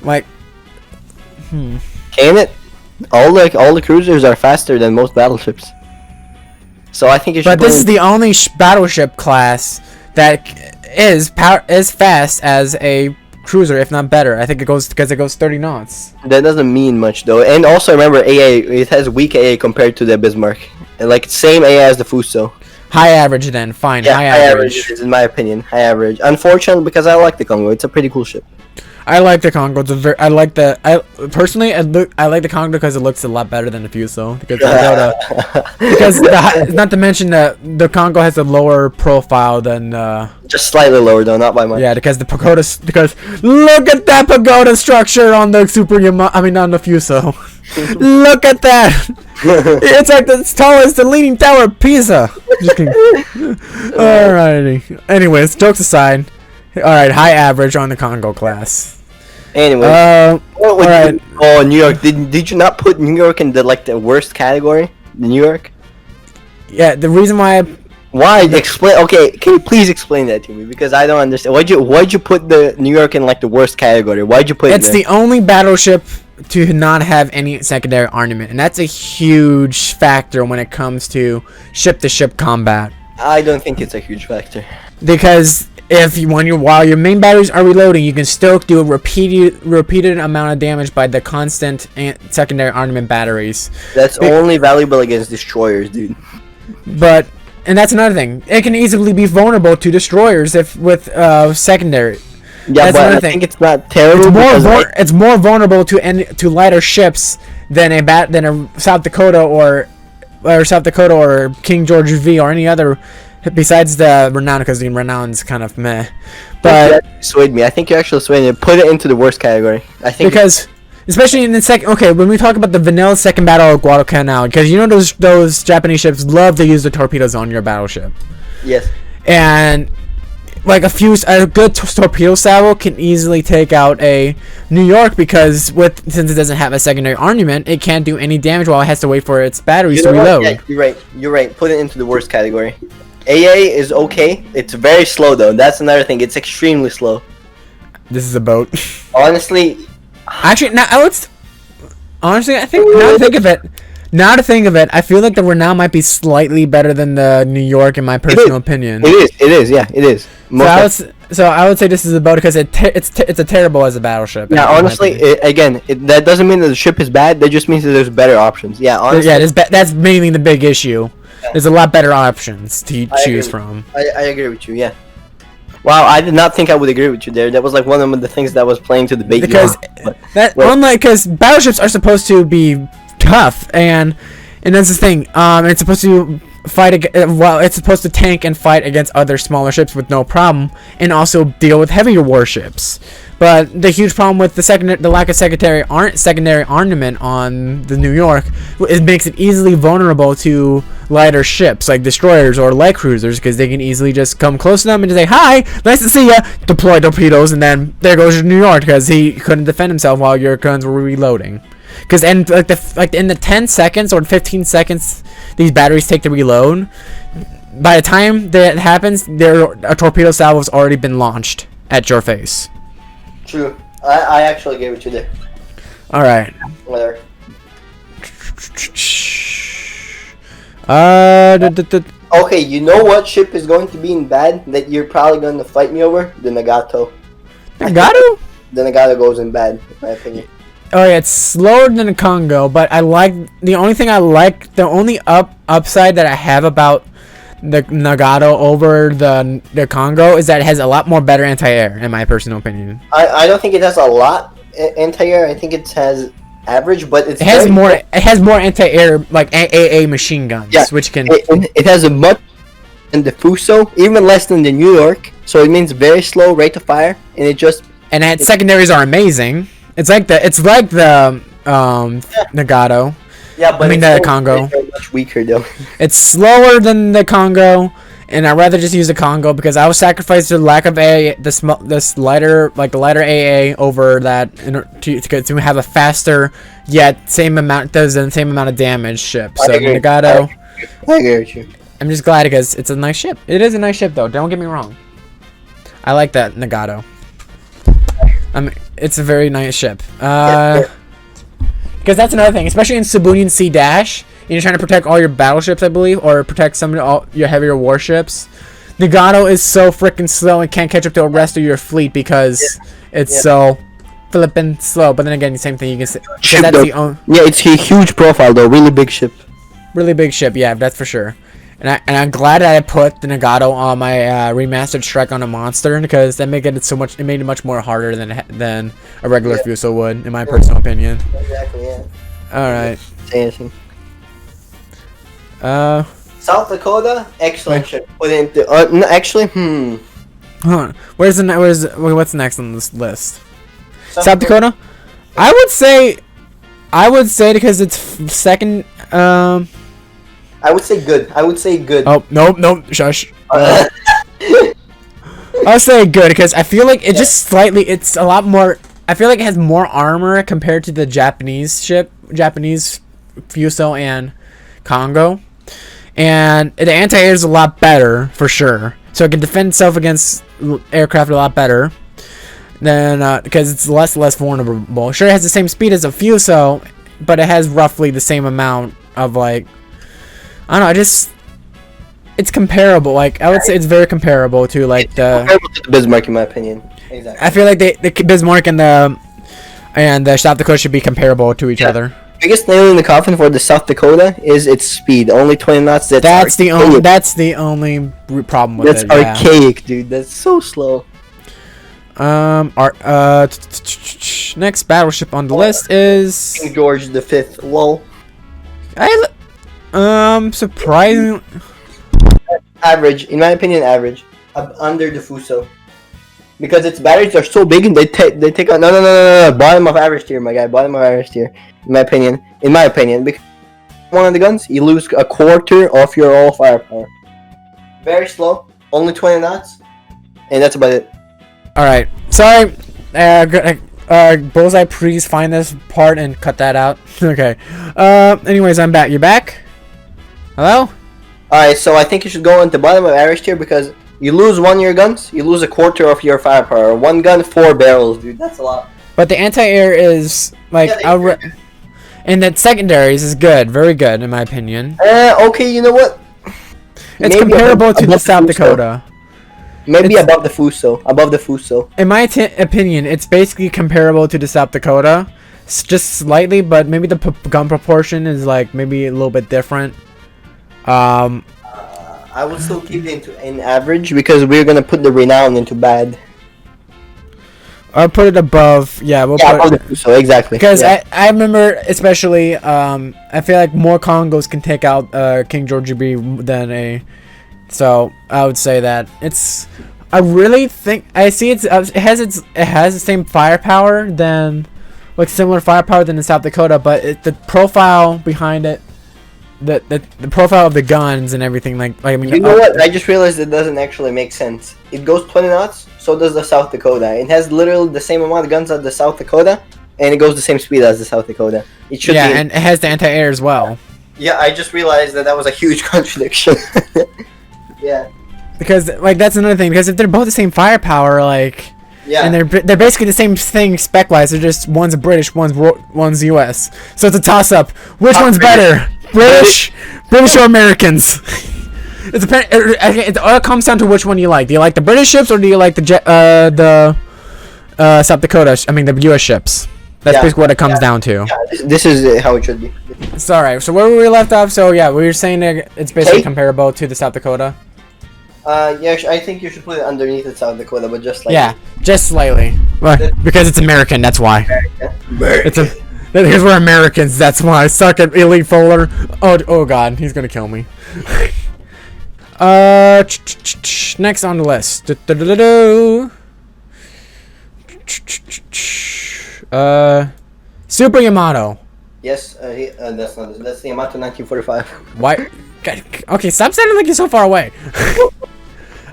Like, Can it? All the cruisers are faster than most battleships. So I think you should. But this is the only battleship class that is fast as a cruiser, if not better. I think it goes 30 knots. That doesn't mean much though. And also remember, AA, it has weak AA compared to the Bismarck. And like same AA as the Fuso. High average then. Fine. Yeah, high average. Is in my opinion. High average. Unfortunately, because I like the Congo. It's a pretty cool ship. I like the Congo. Personally, I like the Congo because it looks a lot better than the Fuso. Because not to mention that the Congo has a lower profile than just slightly lower though, not by much. Yeah, because look at that pagoda structure on the on the Fuso. Look at that. It's like as tall as the Leaning Tower of Pisa. Just kidding. Alrighty. Anyways, jokes aside. Alright, high average on the Congo class. Anyway, alright. Oh, New York. Did you not put New York in the worst category? New York? Yeah, the reason why Why? Explain. Okay, can you please explain that to me? Because I don't understand. Why'd you put the New York in like the worst category? Why'd you put it It's there? the only battleship to not have any secondary armament, and that's a huge factor when it comes to ship-to-ship combat. I don't think it's a huge factor. Because while your main batteries are reloading, you can still do a repeated amount of damage by the constant secondary armament batteries. That's only valuable against destroyers, dude. And that's another thing. It can easily be vulnerable to destroyers with secondary. Yeah, that's but I think it's not terrible. It's more vulnerable to lighter ships than a South Dakota or King George V or any other. Besides the Renown, because the Renown's kind of meh. But you swayed me. I think you actually swayed me. Put it into the worst category. I think because especially in the second. Okay, when we talk about the vanilla second battle of Guadalcanal, because you know those Japanese ships love to use the torpedoes on your battleship. Yes. And like a good torpedo salvo can easily take out a New York because since it doesn't have a secondary armament, it can't do any damage while it has to wait for its batteries to reload. Yeah, you're right. Put it into the worst category. AA is okay. It's very slow though. That's another thing. It's extremely slow. This is a boat. Honestly, actually, I think now to think of it, I feel like the Renown might be slightly better than the New York in my personal opinion. It is. Yeah, it is. So I would say this is a boat because it's a terrible as a battleship. Yeah, honestly, that doesn't mean that the ship is bad. That just means that there's better options. Yeah, honestly. Yeah, that's mainly the big issue. There's a lot better options to choose from. I agree with you, yeah. Wow, I did not think I would agree with you there. That was like one of the things that was playing to debate. Because battleships are supposed to be tough, and And that's the thing. It's supposed to it's supposed to tank and fight against other smaller ships with no problem, and also deal with heavier warships. But the huge problem with the lack of secondary armament on the New York, it makes it easily vulnerable to lighter ships like destroyers or light cruisers, because they can easily just come close to them and just say, "Hi, nice to see ya." Deploy torpedoes, and then there goes your New York, because he couldn't defend himself while your guns were reloading. Because in the 10 seconds or 15 seconds these batteries take to reload, by the time that happens, a torpedo salvo has already been launched at your face. True. I actually gave it to you. All right. Whatever. Okay, you know what ship is going to be in bad that you're probably going to fight me over? The Nagato. Nagato? The Nagato goes in bad, in my opinion. Oh yeah, it's slower than the Congo, but the only upside that I have about the Nagato over the Congo is that it has a lot more better anti-air, in my personal opinion. I don't think it has a lot anti-air. I think it has average, but it has more anti-air, like AA machine guns, yeah, which can. It has a much in the Fuso, even less than the New York. So it means very slow rate of fire, and its secondaries are amazing. It's like the Nagato. Yeah, but the Congo. It's much weaker though. It's slower than the Congo, and I'd rather just use the Congo because I would sacrifice the lack of the lighter AA over that to have a faster yet same amount of damage ship. So Nagato. I agree with you. I'm just glad because it's a nice ship. It is a nice ship though. Don't get me wrong. I like that Nagato. It's a very nice ship. Because that's another thing, especially in Submarine Sea Dash, you're trying to protect all your battleships, I believe, or protect all your heavier warships. Nagato is so freaking slow and can't catch up to the rest of your fleet because it's so flippin' slow. But then again, the same thing you can say. It's a huge profile though, really big ship. Really big ship, yeah, that's for sure. And I'm glad that I put the Nagato on my remastered Strike on a Monster, because that made it much more harder than a regular Fuso would, in my personal opinion. Exactly, yeah. Alright. South Dakota, excellent ship. Put into Hold on. What's next on this list? South Dakota? I would say because it's second. I would say good. Oh, nope, shush. I'll say good because I feel like it's a lot more. I feel like it has more armor compared to the Japanese Fuso and Congo. And the anti-air is a lot better, for sure. So it can defend itself against aircraft a lot better. Then, because it's less vulnerable. Sure, it has the same speed as a Fuso, but it has roughly the same amount of, like, I don't know, it's comparable. Like, I would say it's very comparable to, like, comparable to the Bismarck, in my opinion. Exactly. I feel like the Bismarck and the South Dakota should be comparable to each other. Biggest nail in the coffin for the South Dakota is its speed. Only 20 knots. That's the only problem with it. That's archaic, dude. That's so slow. Next battleship on the list is King George V. Lol. Surprising. Average, in my opinion, average. Under the Fuso. Because its batteries are so big and they take out no, bottom of average tier, my guy, bottom of average tier. In my opinion, because one of the guns, you lose a quarter of your all firepower. Very slow, only 20 knots, and that's about it. All right, sorry, Bullseye, please find this part and cut that out. Okay. Anyways, I'm back. You back? Hello? Alright, so I think you should go on the bottom of average tier because you lose one of your guns, you lose a quarter of your firepower. One gun, 4 barrels, dude. That's a lot. But the anti-air is like and that secondaries is good, very good in my opinion. Okay, you know what? It's maybe comparable to the South Dakota. Maybe above the Fuso. In my opinion, it's basically comparable to the South Dakota, just slightly, but maybe the gun proportion is like maybe a little bit different. I would still keep it in average because we're gonna put the renown into bad. I'll put it above. Yeah, we'll Yeah, put above the Fuso, exactly. because yeah. I remember especially I feel like more Congos can take out King George B than a. So I would say that it's. I really think I see it has the same firepower than like similar firepower than the South Dakota, but the profile behind it. The profile of the guns and everything like I mean You know what? I just realized it doesn't actually make sense. It goes 20 knots, so does the South Dakota. It has literally the same amount of guns as the South Dakota, and it goes the same speed as the South Dakota. It should be. Yeah, and it has the anti-air as well. Yeah, I just realized that was a huge contradiction. Yeah. Because like that's another thing. Because if they're both the same firepower, like. Yeah. And they're basically the same thing spec-wise. They're just one's a British, one's U.S. So it's a toss-up. Which one's better, British or Americans? It all comes down to which one you like. Do you like the British ships or do you like the South Dakota? I mean the U.S. ships. That's basically what it comes down to. Yeah, this is how it should be. Sorry. So where were we left off? So yeah, we were saying that it's basically comparable to the South Dakota. Yeah, I think you should put it underneath the South Dakota, but just like just slightly. Because it's American, that's why. American. Because we're Americans, that's why. I suck at Elite Fuller. Oh god, he's gonna kill me. Next on the list. Super Yamato. Yes, that's the Yamato 1945. Why? Okay, stop sounding like you're so far away.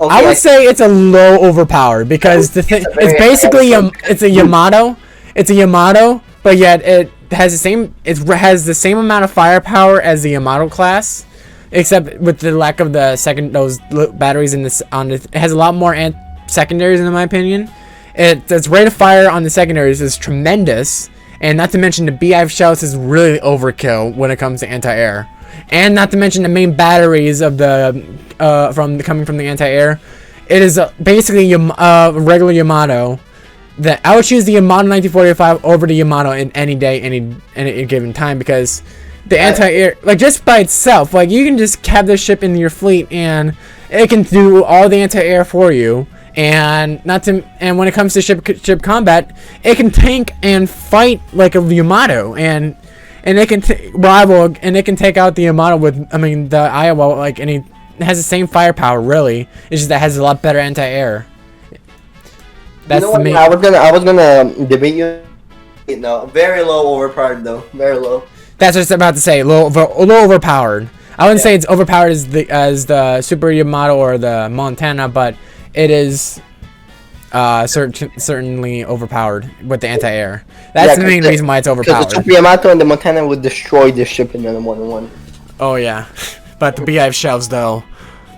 Okay, I would say it's a low overpowered because it's basically it's a Yamato. It's a Yamato, but yet it has the same amount of firepower as the Yamato class, except with the lack of those batteries in this it has a lot more secondaries in my opinion. Its rate of fire on the secondaries is tremendous, and not to mention the beehive shells is really overkill when it comes to anti-air. And not to mention the main batteries of the coming from the anti-air. It is basically a regular Yamato. That I would choose the Yamato 1945 over the Yamato in any day, any given time, because the anti-air, like just by itself, like you can just have this ship in your fleet and it can do all the anti-air for you. And when it comes to ship combat, it can tank and fight like a Yamato and it can rival and it can take out the Yamato with the Iowa like it has the same firepower really. It's just that it has a lot better anti-air. That's the main. I was gonna debate you. No, very low overpowered though. Very low. That's what I'm about to say. Low overpowered. I wouldn't say it's overpowered as the Super Yamato or the Montana, but it is certainly overpowered with the anti-air. That's the main reason why it's overpowered. Because the Super Yamato and the Montana would destroy this ship in the 1-on-1. Oh yeah, but the beehive shells though,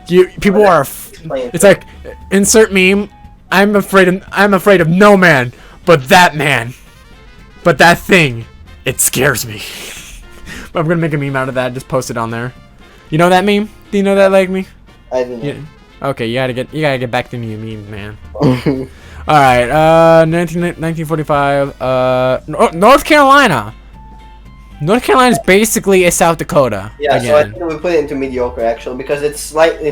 people are. It's like insert meme. I'm afraid of no man, but that man, but that thing, it scares me. But I'm gonna make a meme out of that. Just post it on there. You know that meme? Do you know that like me? I didn't know. Yeah. Okay, you gotta get back to your memes, man. All right, 1945. North Carolina. North Carolina is basically a South Dakota. Yeah, again. so I think we put it into mediocre actually because it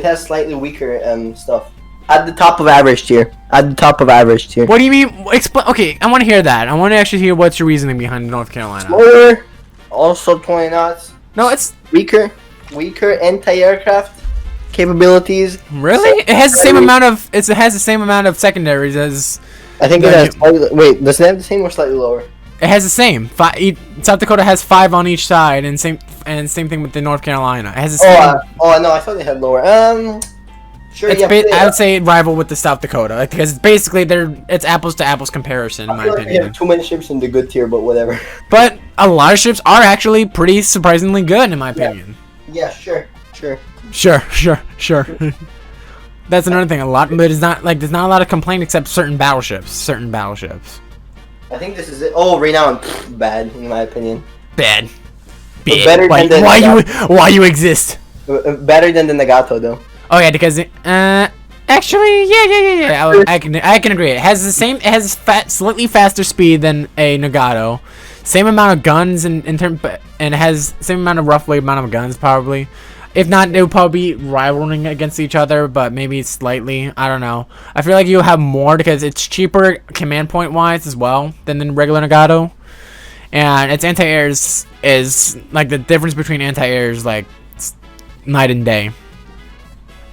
has slightly weaker stuff. At the top of average tier. At the top of average tier. What do you mean? Explain. Okay, I want to hear that. I want to actually hear what's your reasoning behind North Carolina. Slower. Also 20 knots. No, it's weaker anti-aircraft capabilities. Really? It has the same amount of secondaries as. I think it has. Wait, does it have the same or slightly lower? It has the same. South Dakota has 5 on each side, and same thing with the North Carolina. It has the same. No, I thought they had lower. Sure. I would say rival with the South Dakota, because it's basically it's apples to apples comparison in my opinion. They have too many ships in the good tier, but whatever. But a lot of ships are actually pretty surprisingly good in my opinion. Yeah, sure. That's another thing. But there's not a lot of complaint except certain battleships. I think this is it. Oh, renowned, bad in my opinion. Bad. Better than why you exist? Better than the Nagato though. Oh yeah, because actually, yeah. I can agree. It has slightly faster speed than a Nagato. Same amount of guns and it has same amount of roughly amount of guns probably. If not, they would probably be rivaling against each other, but maybe slightly. I don't know. I feel like you'll have more because it's cheaper command point wise as well than the regular Nagato. And its anti-air is like the difference between anti-air is like night and day.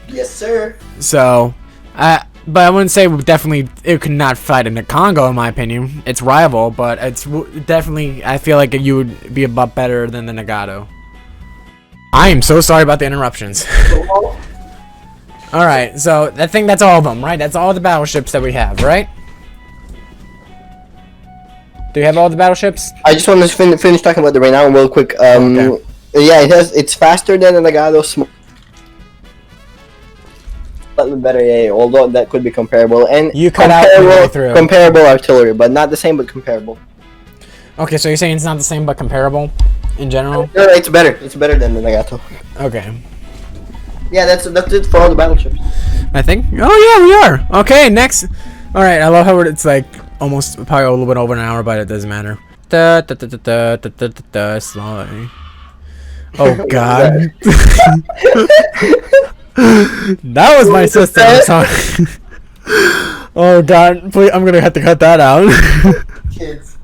Yes, sir. So, but I wouldn't say it could not fight in the Congo in my opinion. It's rival, but it's definitely, I feel like you would be a lot better than the Nagato. I am so sorry about the interruptions. Alright, so I think that's all of them, right? That's all the battleships that we have, right? Do you have all the battleships? I just want to finish talking about the right now real quick. Okay. Yeah, it's faster than the Nagato. Slightly better, yeah, although that could be comparable. And you cut out midway through. Comparable artillery, but not the same, but comparable. Okay, so you're saying it's not the same, but comparable in general? No, it's better. It's better than the Nagato. Okay. Yeah, that's it for all the battleships. I think. Oh yeah, we are. Okay, next. All right, I love how it's like almost probably a little bit over an hour, but it doesn't matter. Slowly. Oh God. That was my sister. I'm sorry. Oh God, please, I'm gonna have to cut that out. Kids.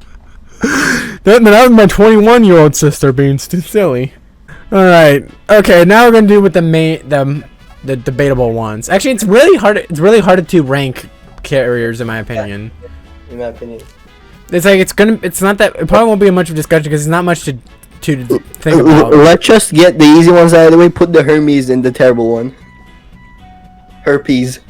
That was my 21-year-old sister being silly. All right. Okay. Now we're gonna do with the debatable ones. Actually, it's really hard. It's really hard to rank carriers, in my opinion. In my opinion. It's like it's not that. It probably won't be much of a discussion because it's not much to think about. Let's just get the easy ones out of the way. Put the Hermes in the terrible one. Herpes.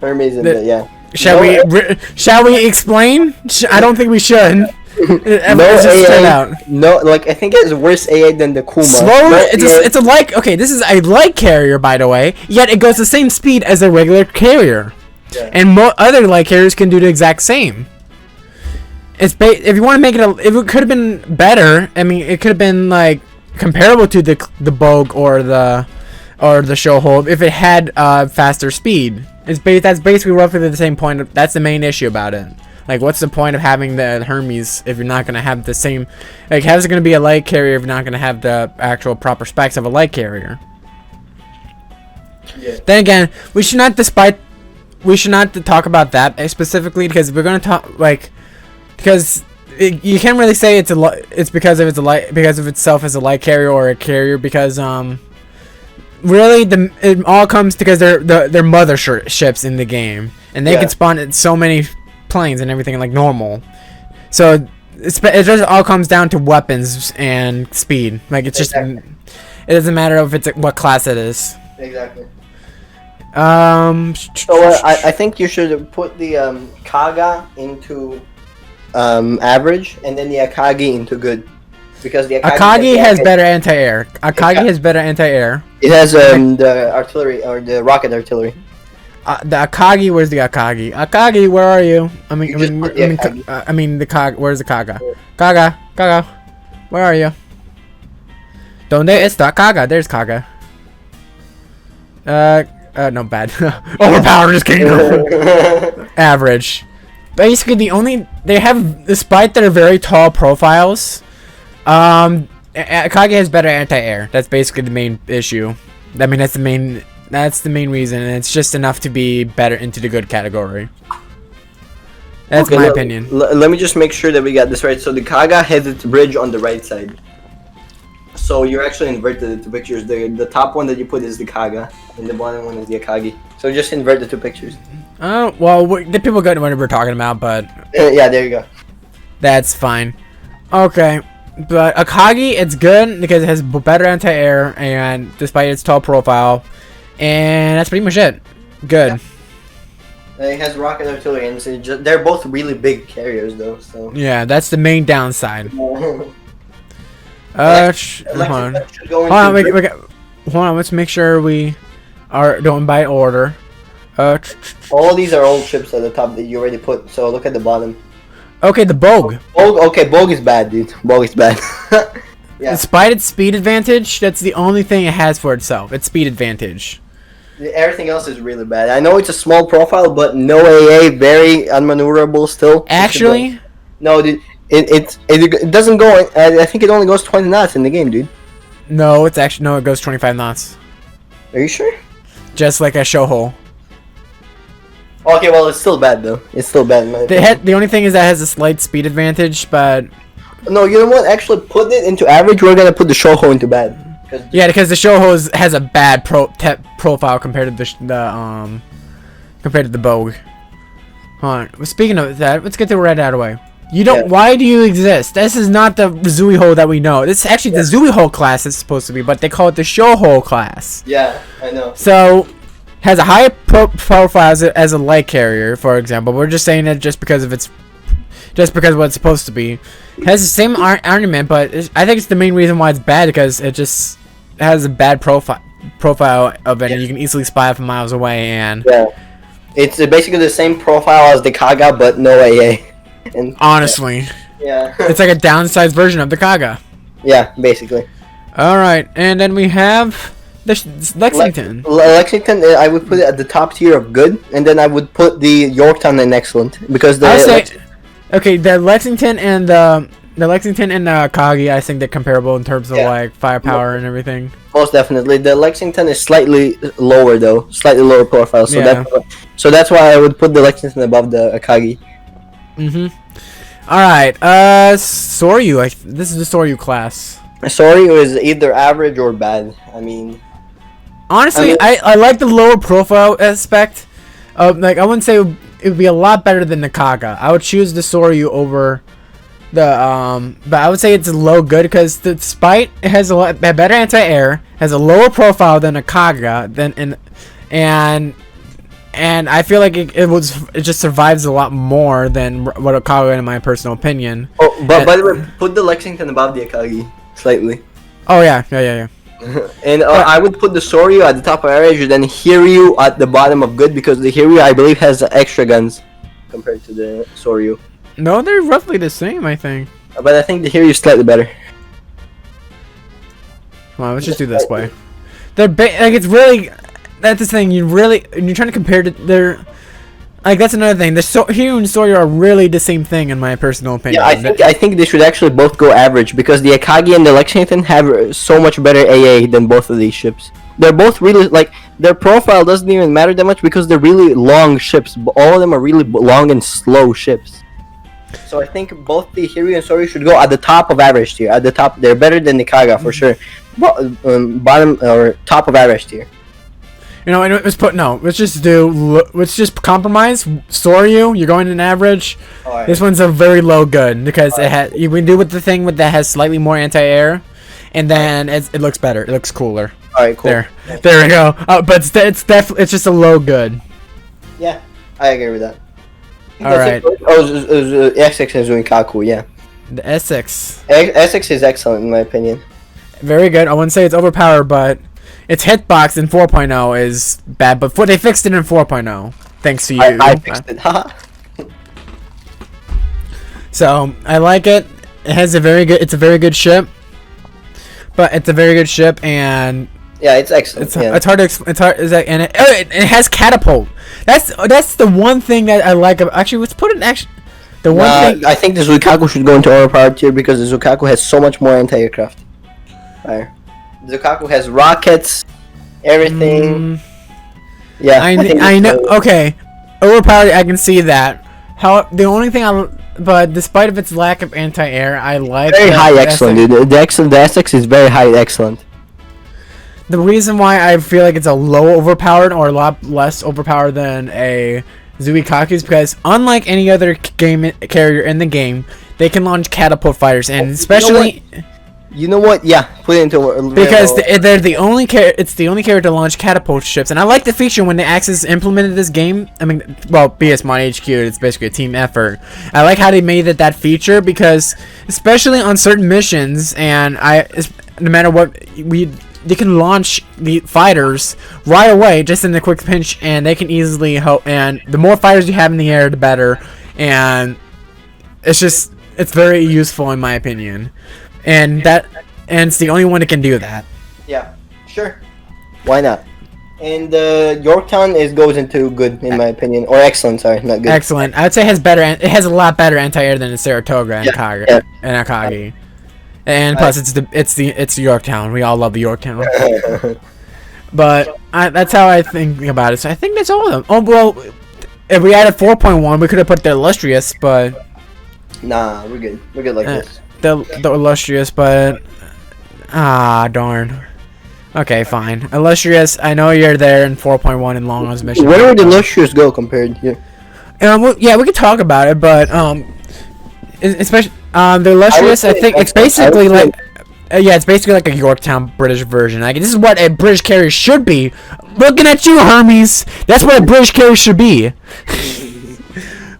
Hermes in yeah. Shall we explain? I don't think we should. No, like I think it's worse AA than the Kuma. Slower. It's a like. Okay, this is a light carrier, by the way. Yet it goes the same speed as a regular carrier, yeah. And other light carriers can do the exact same. If you want to make it if it could have been better. I mean, it could have been like comparable to the Bogue or the Shohold if it had faster speed. That's basically roughly the same point. That's the main issue about it. Like, what's the point of having the Hermes if you're not going to have the same... Like, how's it going to be a light carrier if you're not going to have the actual proper specs of a light carrier? Yeah. Then again, we should not talk about that specifically because we're going to talk, like... Because you can't really say it's because of itself as a light carrier or a carrier because, really, it all comes because they're mother ships in the game. And they can spawn at so many... planes and everything like normal, so it just all comes down to weapons and speed. Like it's just it doesn't matter if it's what class it is. Exactly. So I think you should put the Kaga into average and then the Akagi into good, because the Akagi has better anti-air. Akagi has better anti-air. It has the artillery or the rocket artillery. The Akagi, where's the Akagi? Akagi, where are you? The Kaga. Where's the Kaga? Kaga, where are you? Donde está Kaga? There's Kaga. No, bad. Overpowered just came out. Average. Basically, they have, despite their very tall profiles, Akagi has better anti-air. That's basically the main issue. I mean, that's the main reason, and it's just enough to be better into the good category. That's my opinion. Let me just make sure that we got this right. So the Kaga has its bridge on the right side. So you're actually inverted the pictures. The top one that you put is the Kaga, and the bottom one is the Akagi. So just invert the two pictures. Oh, well, the people got what we're talking about, but... yeah, there you go. That's fine. Okay. But Akagi, it's good because it has better anti-air, and despite its tall profile... And that's pretty much it. Good. Yeah. It has rocket artillery, and they're both really big carriers, though. So yeah, that's the main downside. Hold on. Let's make sure we are going by order. All these are old ships at the top that you already put. So look at the bottom. Okay, the Bogue. Bogue is bad, dude. Bogue is bad. Yeah. Despite its speed advantage, that's the only thing it has for itself. Its speed advantage. Everything else is really bad. I know it's a small profile, but no AA, very unmaneuverable still. Actually? No, dude. It doesn't go... I think it only goes 20 knots in the game, dude. No, it's actually no. It goes 25 knots, Are you sure? just like a show hole. Okay, well, it's still bad though. It's still bad in my opinion. The only thing is that it has a slight speed advantage, but No, you know what? Actually, put it into average. We're gonna put the Shoho into bad. yeah, because the show hole has a bad profile compared to the Bogue. Hold on. Well, speaking of that, let's get the red out of the way. You don't. Yeah. Why do you exist? This is not the Zuiho that we know. This is actually the Zuiho class it's supposed to be, but they call it the Shoho class. Yeah, I know. So, has a higher profile as a light carrier, for example. We're just saying it just because of what it's supposed to be. It has the same armament, but I think it's the main reason why it's bad because it just has a bad profile of it, and you can easily spy it from miles away. And Yeah, it's basically the same profile as the Kaga, but no AA. And honestly, yeah, it's like a downsized version of the Kaga. yeah, basically. All right, and then we have the Lexington. Lexington, I would put it at the top tier of good, and then I would put the Yorktown in excellent because I'll say, the okay, the Lexington and the Kagi, I think they're comparable in terms of like firepower and everything. most definitely the Lexington is slightly lower though, slightly lower profile. So Yeah. that's why I would put the Lexington above the Akagi. All right, Soryu. This is the Soryu class. Sorry, it was either average or bad. I mean, Honestly, I like the lower profile aspect. Like I wouldn't say it would be a lot better than the Kaga. I would choose the Soryu over the but I would say it's a low good because despite it has a better anti-air, has a lower profile than a Kaga, and I feel like it just survives a lot more than what a Kaga in my personal opinion. oh, but by the way, put the Lexington above the Akagi slightly. Oh yeah. And I would put the Soryu at the top of average, then Hiryu at the bottom of good because the Hiryu I believe has extra guns compared to the Soryu. No, they're roughly the same, I think. But I think the Hiryu is slightly better. Come on, let's just do this way. They're like it's really that's the thing. You're trying to compare to their like that's another thing. The Hiryu and Soryu are really the same thing in my personal opinion. Yeah, I think they should actually both go average because the Akagi and the Lexington have so much better AA than both of these ships. They're both really like their profile doesn't even matter that much because they're really long ships. All of them are really long and slow ships. So I think both the Hiryu and Soryu should go at the top of average tier. At the top, they're better than the Kaga for sure. Bottom or top of average tier. You know, let's just compromise. Soryu, you're going in average. Right. This one's a very low good because we can do with the thing that has slightly more anti-air, and then it looks better. It looks cooler. All right, cool. There we go. But it's just a low good. Yeah, I agree with that. All right. Oh, Essex is doing Kaku, yeah. The Essex. Essex is excellent in my opinion. Very good. I wouldn't say it's overpowered, but its hitbox in 4.0 is bad. But they fixed it in 4.0, thanks to you. I fixed it. So I like it. It's a very good ship. But it's a very good ship, and yeah, it's excellent. It's hard to explain. And it has catapult. That's the one thing that I like. Actually, let's put it the one thing. I think the Zuikaku should go into overpowered tier because the Zuikaku has so much more anti-aircraft. Fire. The Zuikaku has rockets, everything. Yeah, I know. Okay, overpowered. I can see that. The only thing but despite of its lack of anti-air, I like very high excellent, dude. The Essex is very high excellent. The reason why I feel like it's a low overpowered or a lot less overpowered than a Zuikaku is because unlike any other carrier in the game, they can launch catapult fighters, and especially. You know what? Yeah, put it into because they're the only it's the only carrier to launch catapult ships, and I like the feature when the Axis implemented this game. I mean, well, BS Mod HQ, it's basically a team effort. I like how they made it that feature because, especially on certain missions, and no matter what they can launch the fighters right away, just in the quick pinch, and they can easily help. And the more fighters you have in the air, the better. And it's very useful in my opinion. And it's the only one that can do that. Yeah, sure. Why not? And Yorktown goes into good in my opinion, or excellent. Sorry, not good. Excellent. I'd say it has a lot better anti-air than the Saratoga and Akagi. And plus, it's Yorktown. We all love the Yorktown. But that's how I think about it. So I think that's all of them. Oh well, if we added 4.1, we could have put the illustrious, but Nah, we're good. We're good like this. The illustrious, but darn. Okay, fine. Illustrious. I know you're there in 4.1 in Long Island mission. Where would illustrious go compared here? Yeah, we could talk about it, but especially the illustrious. I think it's basically like. Yeah, it's basically like a Yorktown British version. Like, this is what a British carrier should be. Looking at you, Hermes. That's what a British carrier should be.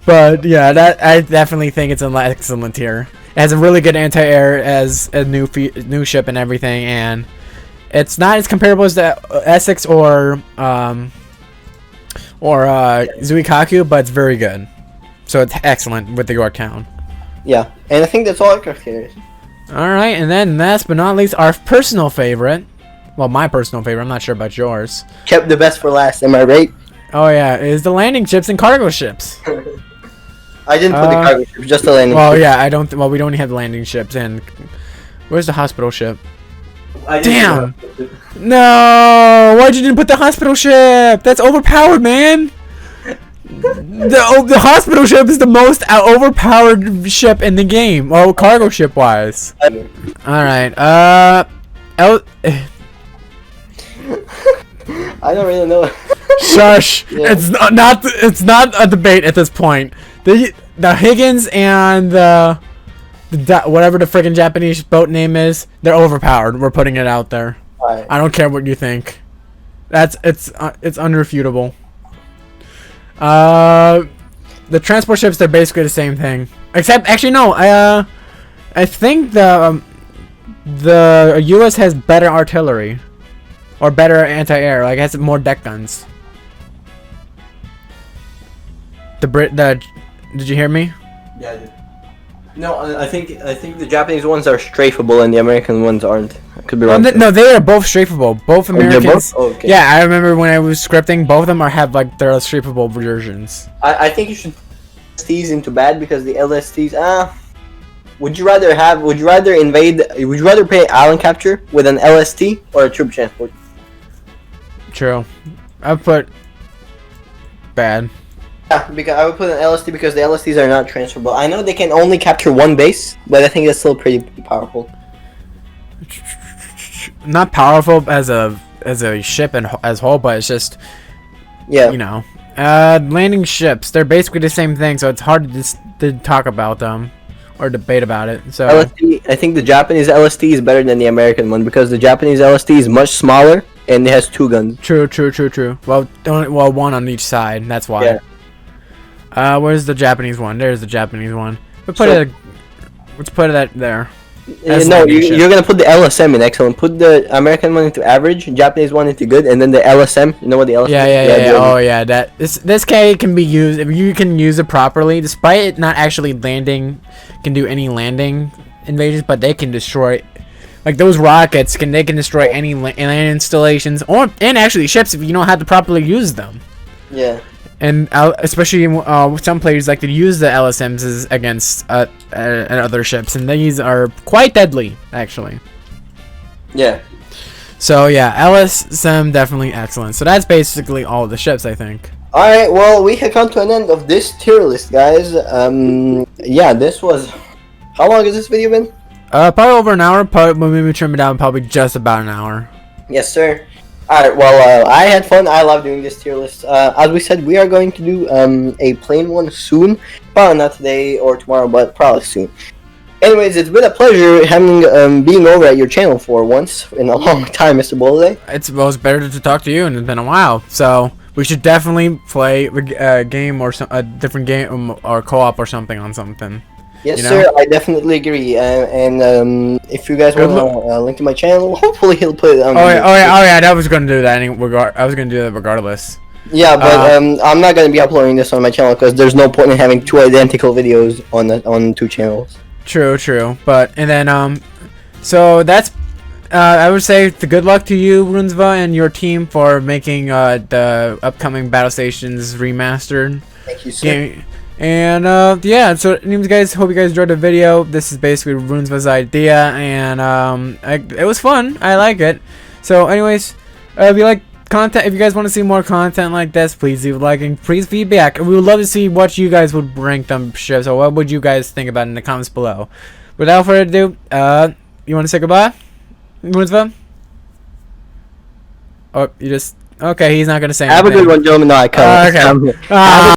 But yeah, I definitely think it's an excellent tier. It has a really good anti-air as a new ship and everything, and it's not as comparable as the Essex or Zuikaku, but it's very good. So it's excellent with the Yorktown. Yeah, and I think that's all aircraft carriers. Alright, and then last but not least, our personal favorite. Well, my personal favorite. I'm not sure about yours. Kept the best for last, am I right? Oh, yeah. Is the landing ships and cargo ships. I didn't put the cargo ships, just the landing ships. Well, yeah, I don't... well, we don't have landing ships, and... Where's the hospital ship? Damn! No! Why'd you didn't put the hospital ship? That's overpowered, man! The hospital ship is the most overpowered ship in the game. Well, cargo ship wise. Alright, I don't really know. Shush! Yeah. It's not a debate at this point. The Higgins and the whatever the freaking Japanese boat name is, they're overpowered. We're putting it out there. Right. I don't care what you think. It's unrefutable. The transport ships, they're basically the same thing. Except, actually, no. I think the U.S. has better artillery, or better anti-air. Like, it has more deck guns. Did you hear me? Yeah, I did. No, I think the Japanese ones are strafable and the American ones aren't. I could be wrong. No, they are both strafable. Both Americans. Oh, okay. Yeah, I remember when I was scripting, both of them have like their strafable versions. I think you should LSTs into bad because the LSTs. Would you rather pay island capture with an LST or a troop transport? True. I put bad. Yeah, because I would put an LST because the LSTs are not transferable. I know they can only capture one base, but I think that's still pretty powerful. Not powerful as a ship and as whole, but it's just, yeah, you know, landing ships. They're basically the same thing, so it's hard to talk about them or debate about it. So LST, I think the Japanese LST is better than the American one because the Japanese LST is much smaller and it has 2 guns. True. Well, one on each side. That's why. Yeah. Where's the Japanese one? There's the Japanese one. Let's put it there. No, you're gonna put the LSM in excellent. Put the American one into average, Japanese one into good, and then the LSM. You know what the LSM? Yeah. Oh yeah, this K can be used if you can use it properly. Despite it not actually landing, can do any landing invasions, but they can destroy. Like those rockets can destroy any land installations and actually ships if you know how to properly use them. Yeah. And especially some players like to use the LSMs against other ships, and these are quite deadly, actually. Yeah. So yeah, LSM definitely excellent. So that's basically all the ships, I think. All right. Well, we have come to an end of this tier list, guys. Yeah, this was. How long has this video been? Probably over an hour. Probably when we trim it down, probably just about an hour. Yes, sir. Alright, well, I had fun. I love doing this tier list. As we said, we are going to do a plain one soon. Probably not today or tomorrow, but probably soon. Anyways, it's been a pleasure having being over at your channel for once in a long time, Mr. Bolide. It was better to talk to you, and it's been a while. So we should definitely play a game or a different game or co-op or something on something. Yes, sir. I definitely agree. And if you guys want a link to my channel, hopefully he'll put it on. Oh yeah. I was gonna do that. I was gonna do that regardless. Yeah, but I'm not gonna be uploading this on my channel because there's no point in having 2 identical videos on 2 channels. True. But and then so that's I would say good luck to you, Runsva, and your team for making the upcoming Battlestations remastered. Thank you, sir. And yeah, so anyways, guys, hope you guys enjoyed the video. This is basically Runsva's idea, and it was fun. I like it. So anyways, if you like content, if you guys want to see more content like this, please leave a like and please feedback. We would love to see what you guys would rank them ships, or what would you guys think about it in the comments below. Without further ado, you want to say goodbye, Runsva? Oh, you just okay. He's not gonna say anything. Have a good one, gentlemen. No, I can't. Okay.